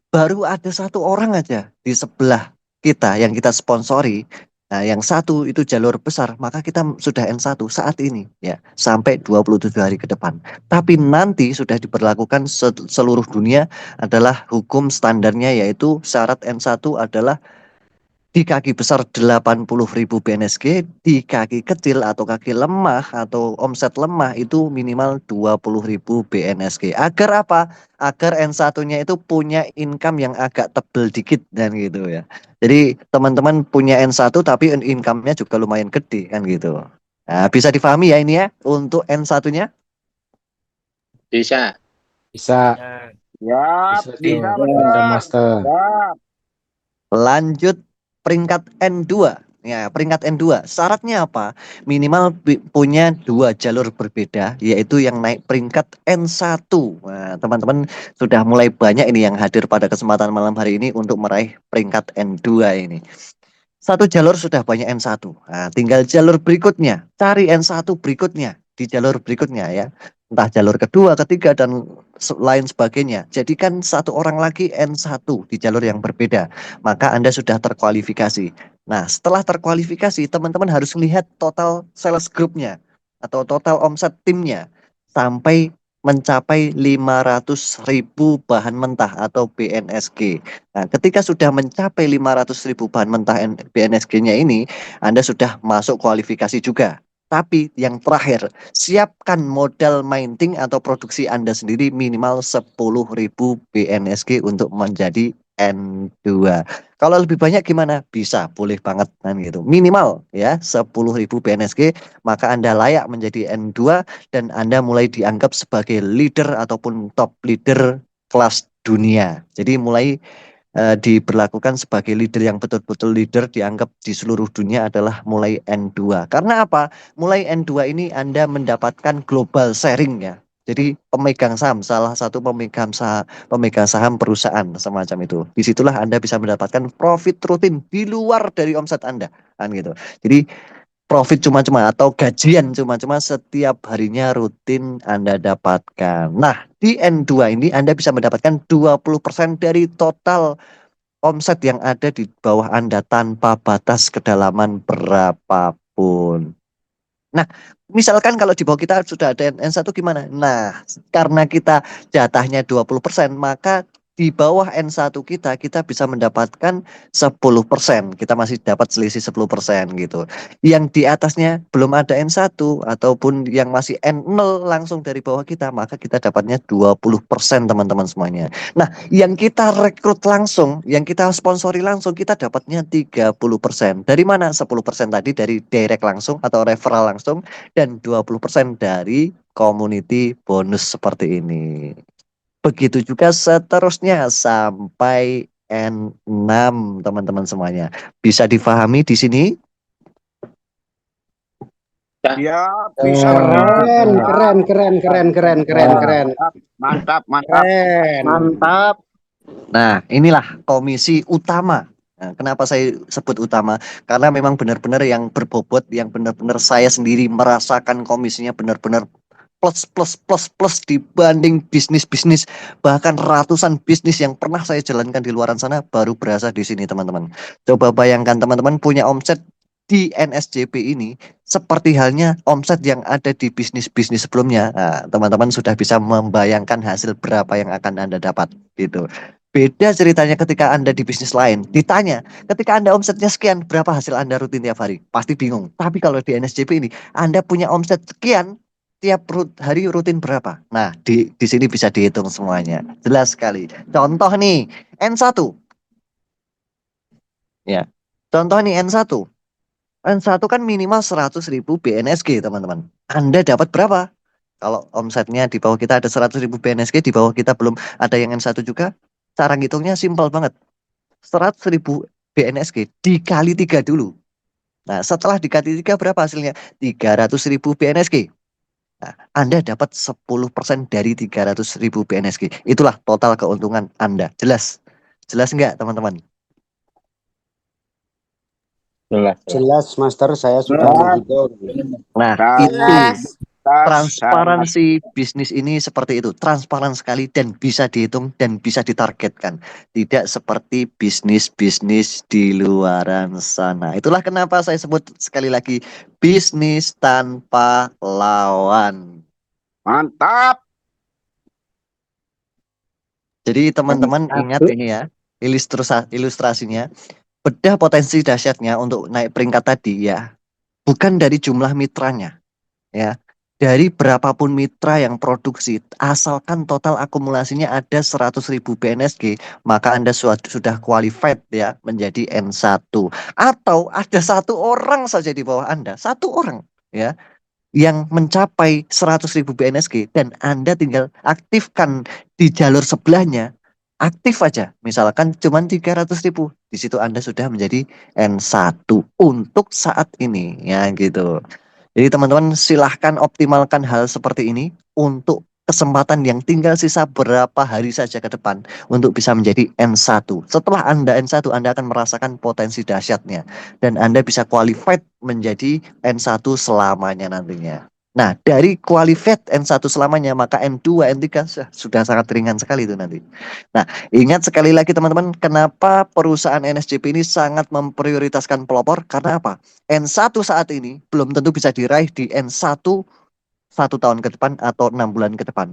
baru ada 1 orang aja di sebelah kita yang kita sponsori. Nah, yang 1 itu jalur besar, maka kita sudah N1 saat ini ya, sampai 27 hari ke depan. Tapi nanti sudah diberlakukan seluruh dunia adalah hukum standarnya, yaitu syarat N1 adalah di kaki besar 80.000 BNSG, di kaki kecil atau kaki lemah atau omset lemah itu minimal 20.000 BNSG. Agar apa? Agar N1-nya itu punya income yang agak tebel dikit dan gitu ya. Jadi teman-teman punya N1 tapi income-nya juga lumayan gede kan gitu. Nah, bisa difahami ya ini ya untuk N1-nya? Bisa. Bisa. Siap, bisa, Master. Siap. Lanjut peringkat N2. Ya, peringkat N2. Syaratnya apa? Minimal punya 2 jalur berbeda, yaitu yang naik peringkat N1. Nah, teman-teman sudah mulai banyak ini yang hadir pada kesempatan malam hari ini untuk meraih peringkat N2 ini. 1 jalur sudah banyak N1. Nah, tinggal jalur berikutnya. Cari N1 berikutnya di jalur berikutnya ya. entah jalur kedua, ketiga, dan lain sebagainya. Jadikan satu orang lagi N1 di jalur yang berbeda, maka Anda sudah terkualifikasi. Nah, setelah terkualifikasi, teman-teman harus melihat total sales grupnya atau total omset timnya sampai mencapai 500.000 bahan mentah atau BNSG. Nah, ketika sudah mencapai 500.000 bahan mentah BNSG-nya ini, Anda sudah masuk kualifikasi juga. Tapi yang terakhir, siapkan modal mining atau produksi Anda sendiri minimal 10.000 BNSG untuk menjadi N2. Kalau lebih banyak gimana? Bisa, boleh banget kan gitu. Minimal ya 10.000 BNSG, maka Anda layak menjadi N2 dan Anda mulai dianggap sebagai leader ataupun top leader kelas dunia. Jadi mulai diberlakukan sebagai leader yang betul-betul leader dianggap di seluruh dunia adalah mulai N2. Karena apa? Mulai N2 ini Anda mendapatkan global sharing ya. Jadi pemegang saham, salah satu pemegang saham perusahaan semacam itu. Disitulah Anda bisa mendapatkan profit rutin di luar dari omset Anda, kan gitu. Jadi profit cuma-cuma atau gajian cuma-cuma setiap harinya rutin Anda dapatkan. Nah, di N2 ini Anda bisa mendapatkan 20% dari total omset yang ada di bawah Anda tanpa batas kedalaman berapapun. Nah, misalkan kalau di bawah kita sudah ada N1 gimana? Nah, karena kita jatahnya 20%, maka di bawah N1 kita bisa mendapatkan 10%. Kita masih dapat selisih 10% gitu. Yang di atasnya belum ada N1 ataupun yang masih N0 langsung dari bawah kita, maka kita dapatnya 20% teman-teman semuanya. Nah, yang kita rekrut langsung, yang kita sponsori langsung, kita dapatnya 30%. Dari mana? 10% tadi dari direct langsung atau referral langsung, dan 20% dari community bonus seperti ini. Begitu juga seterusnya sampai N6 teman-teman semuanya. Bisa difahami di sini? Ya, bisa. Keren. Mantap. Keren. Mantap. Nah, inilah komisi utama. Nah, kenapa saya sebut utama? Karena memang benar-benar yang berbobot, yang benar-benar saya sendiri merasakan komisinya benar-benar plus dibanding bisnis-bisnis, bahkan ratusan bisnis yang pernah saya jalankan di luaran sana baru berasa di sini teman-teman. Coba bayangkan teman-teman punya omset di NSJP ini seperti halnya omset yang ada di bisnis-bisnis sebelumnya. Nah, teman-teman sudah bisa membayangkan hasil berapa yang akan Anda dapat gitu. Beda ceritanya ketika Anda di bisnis lain, ditanya, ketika Anda omsetnya sekian, berapa hasil Anda rutin tiap hari? Pasti bingung. Tapi kalau di NSJP ini, Anda punya omset sekian, tiap hari rutin berapa? Nah, di sini bisa dihitung semuanya. Jelas sekali. Contoh nih, N1. Ya. Contoh nih N1. N1 kan minimal 100.000 BNSG, teman-teman. Anda dapat berapa? Kalau omsetnya di bawah kita ada 100.000 BNSG, di bawah kita belum ada yang N1 juga, cara ngitungnya simpel banget. 100.000 BNSG dikali 3 dulu. Nah, setelah dikali 3 berapa hasilnya? 300.000 BNSG. Nah, Anda dapat 10% dari 300.000 BNSG. Itulah total keuntungan Anda. Jelas? Jelas enggak, teman-teman? Jelas, Master. Saya sudah menghitung. Nah, itu Jelas. transparansi bisnis ini seperti itu. Transparan sekali dan bisa dihitung dan bisa ditargetkan. Tidak seperti bisnis-bisnis di luaran sana. Itulah kenapa saya sebut sekali lagi bisnis tanpa lawan. Mantap. Jadi teman-teman ingat ini ya, ilustrasinya. Bedah potensi dahsyatnya untuk naik peringkat tadi ya, bukan dari jumlah mitranya ya. Dari berapapun mitra yang produksi, asalkan total akumulasinya ada 100.000 BNSG, maka Anda sudah qualified ya menjadi N1. Atau ada satu orang saja di bawah Anda, satu orang ya, yang mencapai 100.000 BNSG dan Anda tinggal aktifkan di jalur sebelahnya, aktif aja, misalkan cuma 300.000, di situ Anda sudah menjadi N1 untuk saat ini ya gitu. Jadi teman-teman silahkan optimalkan hal seperti ini untuk kesempatan yang tinggal sisa berapa hari saja ke depan untuk bisa menjadi N1. Setelah Anda N1, Anda akan merasakan potensi dahsyatnya dan Anda bisa qualified menjadi N1 selamanya nantinya. Nah, dari qualified N1 selamanya, maka N2, N3 sudah sangat ringan sekali itu nanti. Nah, ingat sekali lagi teman-teman, kenapa perusahaan NSJP ini sangat memprioritaskan pelopor? Karena apa? N1 saat ini belum tentu bisa diraih di N1 1 tahun ke depan atau 6 bulan ke depan.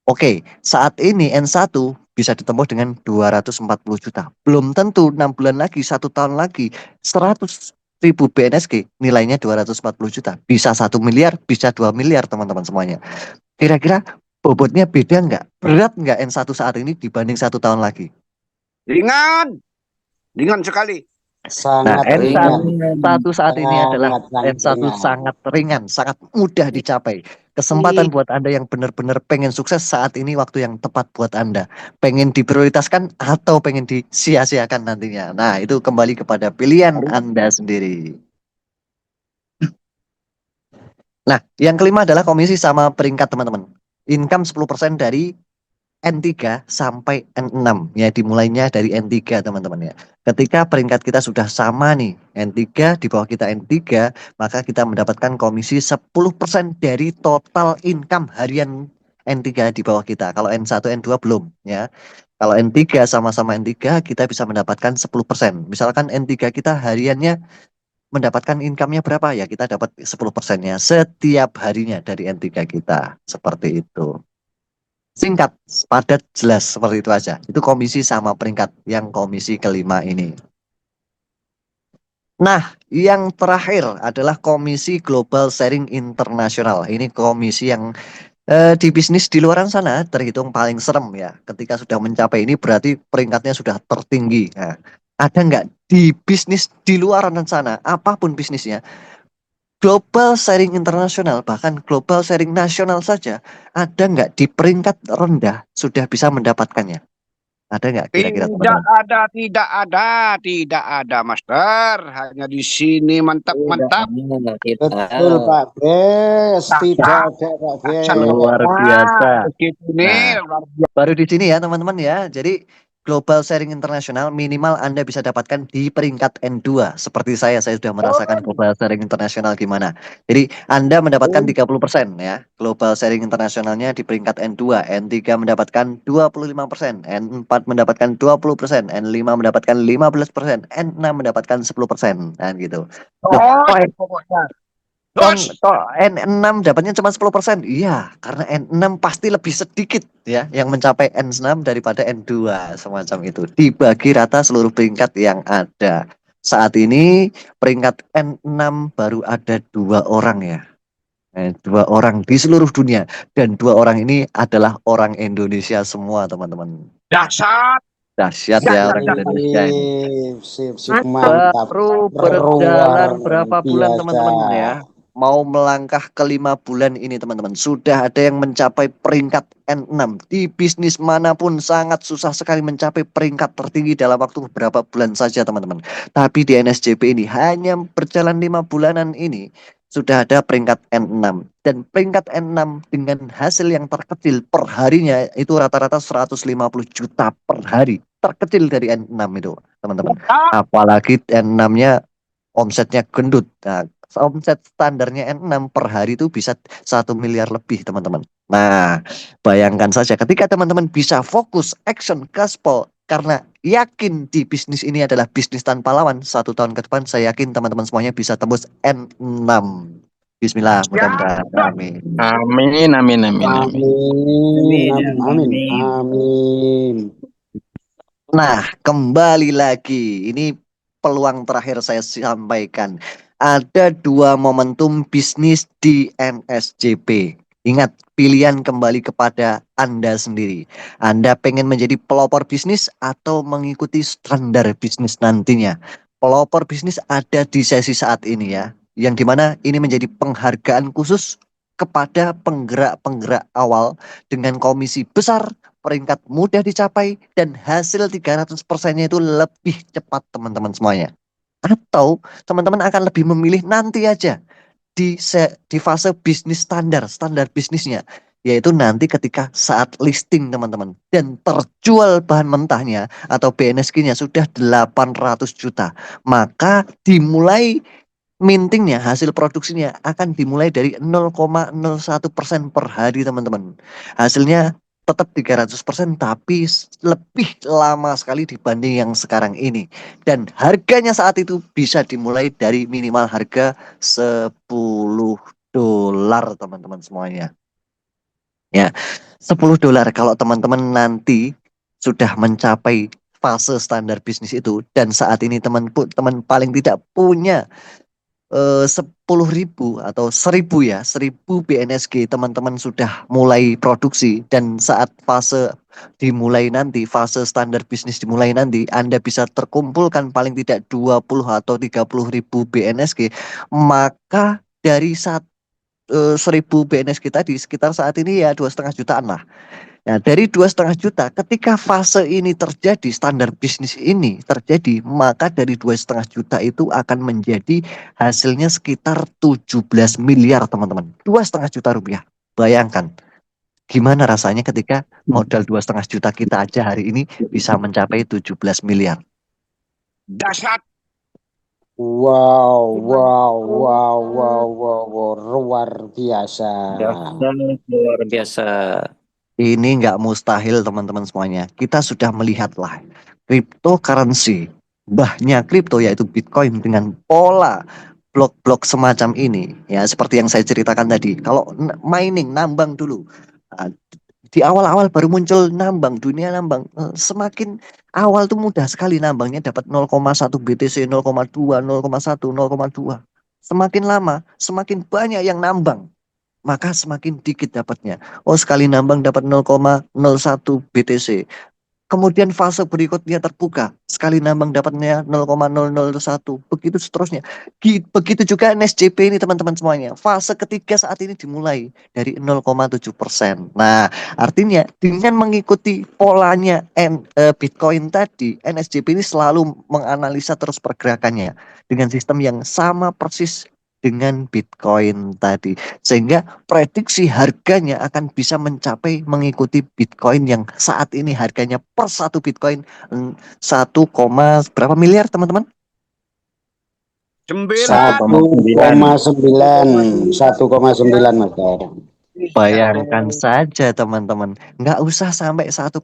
Oke, saat ini N1 bisa ditempuh dengan 240 juta. Belum tentu 6 bulan lagi, 1 tahun lagi, 100.000 BNSG nilainya 240 juta. Bisa 1 miliar, bisa 2 miliar teman-teman semuanya. Kira-kira bobotnya beda nggak? Berat nggak N1 saat ini dibanding 1 tahun lagi? Ringan. Ringan sekali. Nah, Sangat ringan. N1 saat ini adalah Sangat N1 ringan. sangat ringan, sangat mudah dicapai. Kesempatan buat Anda yang benar-benar pengen sukses saat ini waktu yang tepat buat Anda. Pengen diprioritaskan atau pengen disia-siakan nantinya. Nah, itu kembali kepada pilihan Anda sendiri. Nah, yang kelima adalah komisi sama peringkat teman-teman. Income 10% dari N3 sampai N6 ya, dimulainya dari N3 teman-teman ya. Ketika peringkat kita sudah sama nih, N3 di bawah kita N3, maka kita mendapatkan komisi 10% dari total income harian N3 di bawah kita. Kalau N1, N2 belum ya. Kalau N3 sama-sama N3 kita bisa mendapatkan 10%. Misalkan N3 kita hariannya mendapatkan income-nya berapa ya, kita dapat 10%-nya setiap harinya dari N3 kita. Seperti itu. Singkat, padat, jelas, seperti itu aja. Itu komisi sama peringkat yang komisi kelima ini. Nah, yang terakhir adalah komisi Global Sharing Internasional. Ini komisi yang di bisnis di luar sana terhitung paling serem ya. Ketika sudah mencapai ini berarti peringkatnya sudah tertinggi. Nah, ada nggak di bisnis di luar sana, apapun bisnisnya, Global Sharing Internasional, bahkan Global Sharing Nasional saja, ada nggak di peringkat rendah sudah bisa mendapatkannya? Ada nggak kira-kira Tidak teman-teman? ada, tidak ada, Master. Hanya di sini mantap. Betul Pak Bes. Tidak ada Pak Bes. Luar biasa. Ini Nah, baru di sini ya teman-teman ya. Jadi Global Sharing Internasional minimal Anda bisa dapatkan di peringkat N2. Seperti saya sudah merasakan Global Sharing Internasional gimana. Jadi Anda mendapatkan 30% ya. Global Sharing Internasionalnya di peringkat N2. N3 mendapatkan 25%. N4 mendapatkan 20%. N5 mendapatkan 15%. N6 mendapatkan 10%. Dan gitu. Loh, pokoknya. N6 dapatnya cuma 10%. Iya, karena N6 pasti lebih sedikit ya yang mencapai N6 daripada N2 semacam itu. Dibagi rata seluruh peringkat yang ada. Saat ini peringkat N6 baru ada 2 orang ya. 2 orang di seluruh dunia, dan 2 orang ini adalah orang Indonesia semua teman-teman. Dahsyat. Dahsyat ya orang Indonesia ini. Sip, mantap. Baru Luar berjalan berapa bulan biasa. teman-teman ya. Mau melangkah ke 5 bulan ini teman-teman. Sudah ada yang mencapai peringkat N6. Di bisnis manapun sangat susah sekali mencapai peringkat tertinggi dalam waktu beberapa bulan saja teman-teman. Tapi di NSJP ini hanya berjalan 5 bulanan ini sudah ada peringkat N6. Dan peringkat N6 dengan hasil yang terkecil per harinya itu rata-rata 150 juta per hari. Terkecil dari N6 itu teman-teman. Apalagi N6-nya omsetnya gendut. Nah, omset standarnya N6 per hari itu bisa 1 miliar lebih teman-teman. Nah, bayangkan saja ketika teman-teman bisa fokus, action, gaspol, karena yakin di bisnis ini adalah bisnis tanpa lawan, 1 tahun ke depan saya yakin teman-teman semuanya bisa tembus N6. Bismillah, mudah-mudahan. Amin. Amin, amin, amin, amin. Amin. Nah, kembali lagi. Ini peluang terakhir saya sampaikan. Ada 2 momentum bisnis di NSJP. Ingat, pilihan kembali kepada Anda sendiri. Anda pengen menjadi pelopor bisnis atau mengikuti standar bisnis nantinya. Pelopor bisnis ada di sesi saat ini ya. Yang dimana ini menjadi penghargaan khusus kepada penggerak-penggerak awal dengan komisi besar, peringkat mudah dicapai, dan hasil 300%-nya itu lebih cepat teman-teman semuanya. Atau teman-teman akan lebih memilih nanti aja di fase bisnis standar bisnisnya, yaitu nanti ketika saat listing teman-teman dan terjual bahan mentahnya atau BNSG-nya sudah 800 juta, maka dimulai mintingnya, hasil produksinya akan dimulai dari 0,01% per hari teman-teman. Hasilnya tetap 300% tapi lebih lama sekali dibanding yang sekarang ini. Dan harganya saat itu bisa dimulai dari minimal harga $10 teman-teman semuanya. Ya, $10 kalau teman-teman nanti sudah mencapai fase standar bisnis itu dan saat ini teman paling tidak punya 10.000 atau 1.000 ya, 1.000 BNSG teman-teman sudah mulai produksi dan saat fase dimulai nanti, fase standar bisnis dimulai nanti, Anda bisa terkumpulkan paling tidak 20 atau 30.000 BNSG, maka dari 1.000 BNSG tadi sekitar saat ini ya 2,5 jutaan lah. Nah, dari 2,5 juta, ketika fase ini terjadi, standar bisnis ini terjadi, maka dari 2,5 juta itu akan menjadi hasilnya sekitar 17 miliar, teman-teman. 2,5 juta rupiah. Bayangkan, gimana rasanya ketika modal 2,5 juta kita aja hari ini bisa mencapai 17 miliar. Dahsyat. Wow, luar biasa. Luar biasa. Ini nggak mustahil teman-teman semuanya. Kita sudah melihatlah cryptocurrency, mbahnya kripto yaitu Bitcoin dengan pola blok-blok semacam ini. Ya seperti yang saya ceritakan tadi. Kalau mining, nambang dulu. Nah, di awal-awal baru muncul nambang, dunia nambang. Semakin awal tuh mudah sekali nambangnya dapat 0,1 BTC, 0,2, 0,1, 0,2. Semakin lama, semakin banyak yang nambang maka semakin dikit dapatnya. Oh, sekali nambang dapat 0,01 BTC. Kemudian fase berikutnya terbuka. Sekali nambang dapatnya 0,001. Begitu seterusnya. Begitu juga NSJP ini teman-teman semuanya. Fase ketiga saat ini dimulai dari 0,7%. Nah, artinya dengan mengikuti polanya Bitcoin tadi, NSJP ini selalu menganalisa terus pergerakannya dengan sistem yang sama persis dengan Bitcoin tadi. Sehingga prediksi harganya akan bisa mencapai mengikuti Bitcoin yang saat ini harganya per satu Bitcoin 1, berapa miliar teman-teman? 1,9, 1,9 meter. Bayangkan saja teman-teman, nggak usah sampai 1,9.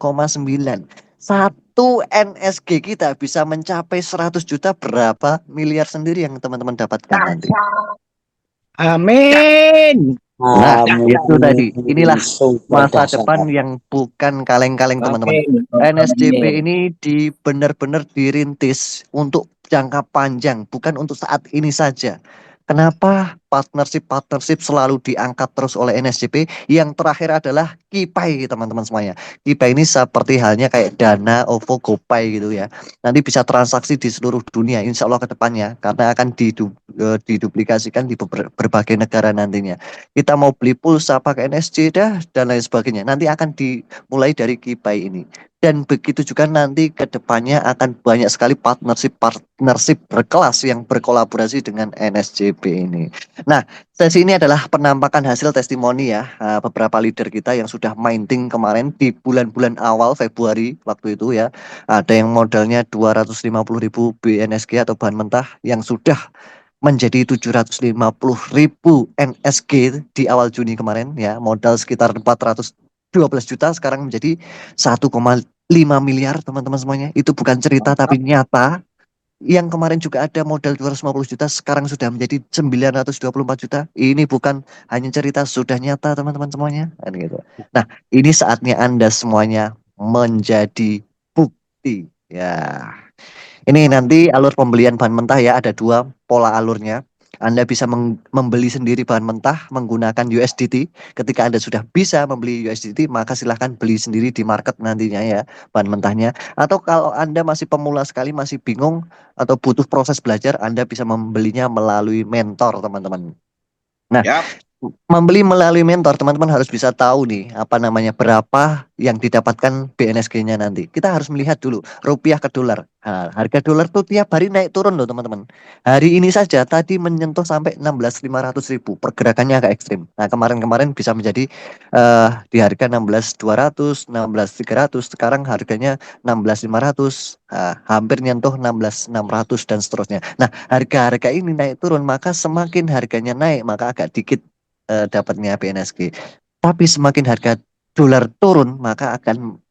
Satu NSG kita bisa mencapai 100 juta, berapa miliar sendiri yang teman-teman dapatkan nanti. Amin. Nah, itu tadi. Inilah Super masa dahsyat. depan yang bukan kaleng-kaleng teman-teman. Amin. NSJP ini benar-benar dirintis untuk jangka panjang, bukan untuk saat ini saja. Kenapa partnership selalu diangkat terus oleh NSJP? Yang terakhir adalah KIPAI teman-teman semuanya. KIPAI ini seperti halnya kayak Dana, OVO, GoPay gitu ya. Nanti bisa transaksi di seluruh dunia, insya Allah ke depannya. Karena akan diduplikasikan di berbagai negara nantinya. Kita mau beli pulsa pakai NSJ dah dan lain sebagainya. Nanti akan dimulai dari KIPAI ini. Dan begitu juga nanti ke depannya akan banyak sekali partnership berkelas yang berkolaborasi dengan NSJP ini. Nah, sesi ini adalah penampakan hasil testimoni ya beberapa leader kita yang sudah mining kemarin di bulan-bulan awal Februari waktu itu ya. Ada yang modalnya 250.000 BNSG atau bahan mentah yang sudah menjadi 750.000 NSG di awal Juni kemarin ya, modal sekitar 412 juta sekarang menjadi 1,5 miliar teman-teman semuanya. Itu bukan cerita tapi nyata. Yang kemarin juga ada modal 250 juta sekarang sudah menjadi 924 juta. Ini bukan hanya cerita, sudah nyata teman-teman semuanya. Kan gitu. Nah, ini saatnya Anda semuanya menjadi bukti ya. Ini nanti alur pembelian bahan mentah ya, ada dua pola alurnya. Anda bisa membeli sendiri bahan mentah menggunakan USDT. Ketika Anda sudah bisa membeli USDT, maka silahkan beli sendiri di market nantinya ya, bahan mentahnya. Atau kalau Anda masih pemula sekali, masih bingung atau butuh proses belajar, Anda bisa membelinya melalui mentor, teman-teman. Nah, Yap. membeli melalui mentor, teman-teman harus bisa tahu nih apa namanya berapa yang didapatkan BNSG-nya nanti. Kita harus melihat dulu rupiah ke dolar. Nah, harga dolar tuh tiap hari naik turun loh teman-teman. Hari ini saja tadi menyentuh sampai 16.500.000. Pergerakannya agak ekstrim. Nah kemarin-kemarin bisa menjadi di harga 16.200, 16.300. Sekarang harganya 16.500. Hampir nyentuh 16.600 dan seterusnya. Nah harga-harga ini naik turun maka semakin harganya naik maka agak dikit dapatnya BNSG. Tapi semakin harga dolar turun maka akan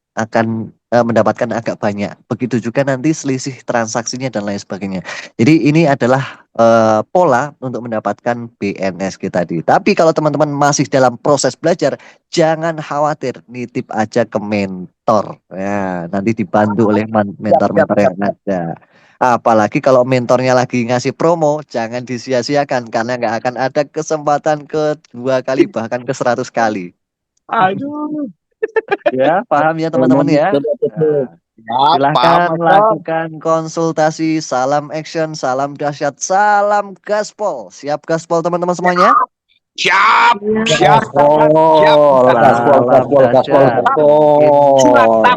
mendapatkan agak banyak. Begitu juga nanti selisih transaksinya dan lain sebagainya. Jadi ini adalah pola untuk mendapatkan BNSG tadi. Tapi kalau teman-teman masih dalam proses belajar, jangan khawatir, nitip aja ke mentor. Ya, nanti dibantu oleh mentor-mentor yang ada. Apalagi kalau mentornya lagi ngasih promo, jangan disia-siakan karena nggak akan ada kesempatan ke 2 kali bahkan ke 100 kali. Aduh. Ya, paham ya teman-teman ya. Nah, silahkan Master. lakukan konsultasi. Salam action, salam dahsyat, salam gaspol. Siap gaspol teman-teman semuanya? Siap, siap, siap. Gaspol, Salam gaspol, gaspol, dahsyat. Mungkin gaspol.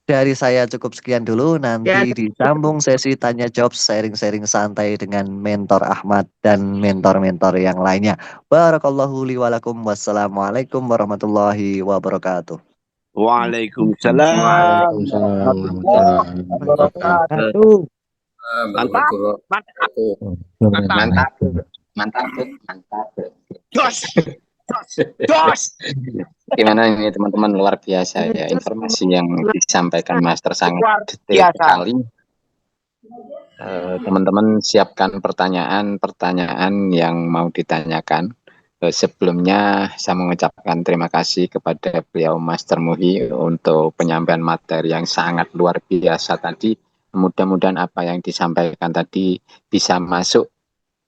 dari saya cukup sekian dulu. Ya, Nanti disambung sesi tanya jawab sharing-sharing santai dengan mentor Ahmad dan mentor-mentor yang lainnya. Barakallahu li walakum. Wassalamualaikum warahmatullahi wabarakatuh. Waalaikumsalam. Waalaikumsalam Warahmatullahi warahmatullahi wabarakatuh. wabarakatuh. Mantap, mantap, mantap. Mantap, mantap, mantap. Jos, jos, jos. Gimana ini teman-teman, luar biasa ya informasi yang disampaikan Master, sangat Luar detail biasa. sekali. Teman-teman siapkan pertanyaan-pertanyaan yang mau ditanyakan. Sebelumnya saya mengucapkan terima kasih kepada beliau Master Muhi untuk penyampaian materi yang sangat luar biasa tadi. Mudah-mudahan apa yang disampaikan tadi bisa masuk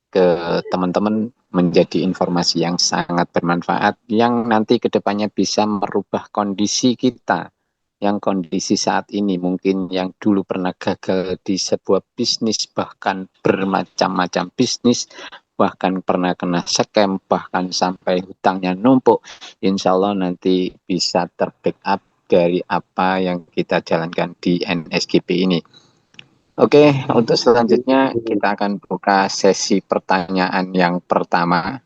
ke teman-teman menjadi informasi yang sangat bermanfaat yang nanti kedepannya bisa merubah kondisi kita, yang kondisi saat ini mungkin yang dulu pernah gagal di sebuah bisnis, bahkan bermacam-macam bisnis, bahkan pernah kena scam, bahkan sampai hutangnya numpuk, insya Allah nanti bisa terbackup dari apa yang kita jalankan di NSGP ini. Oke, untuk selanjutnya kita akan buka sesi pertanyaan yang pertama.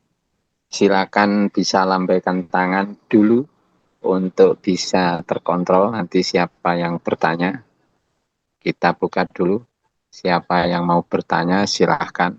Silakan bisa lambaikan tangan dulu untuk bisa terkontrol nanti siapa yang bertanya. Kita buka dulu. Siapa yang mau bertanya silahkan.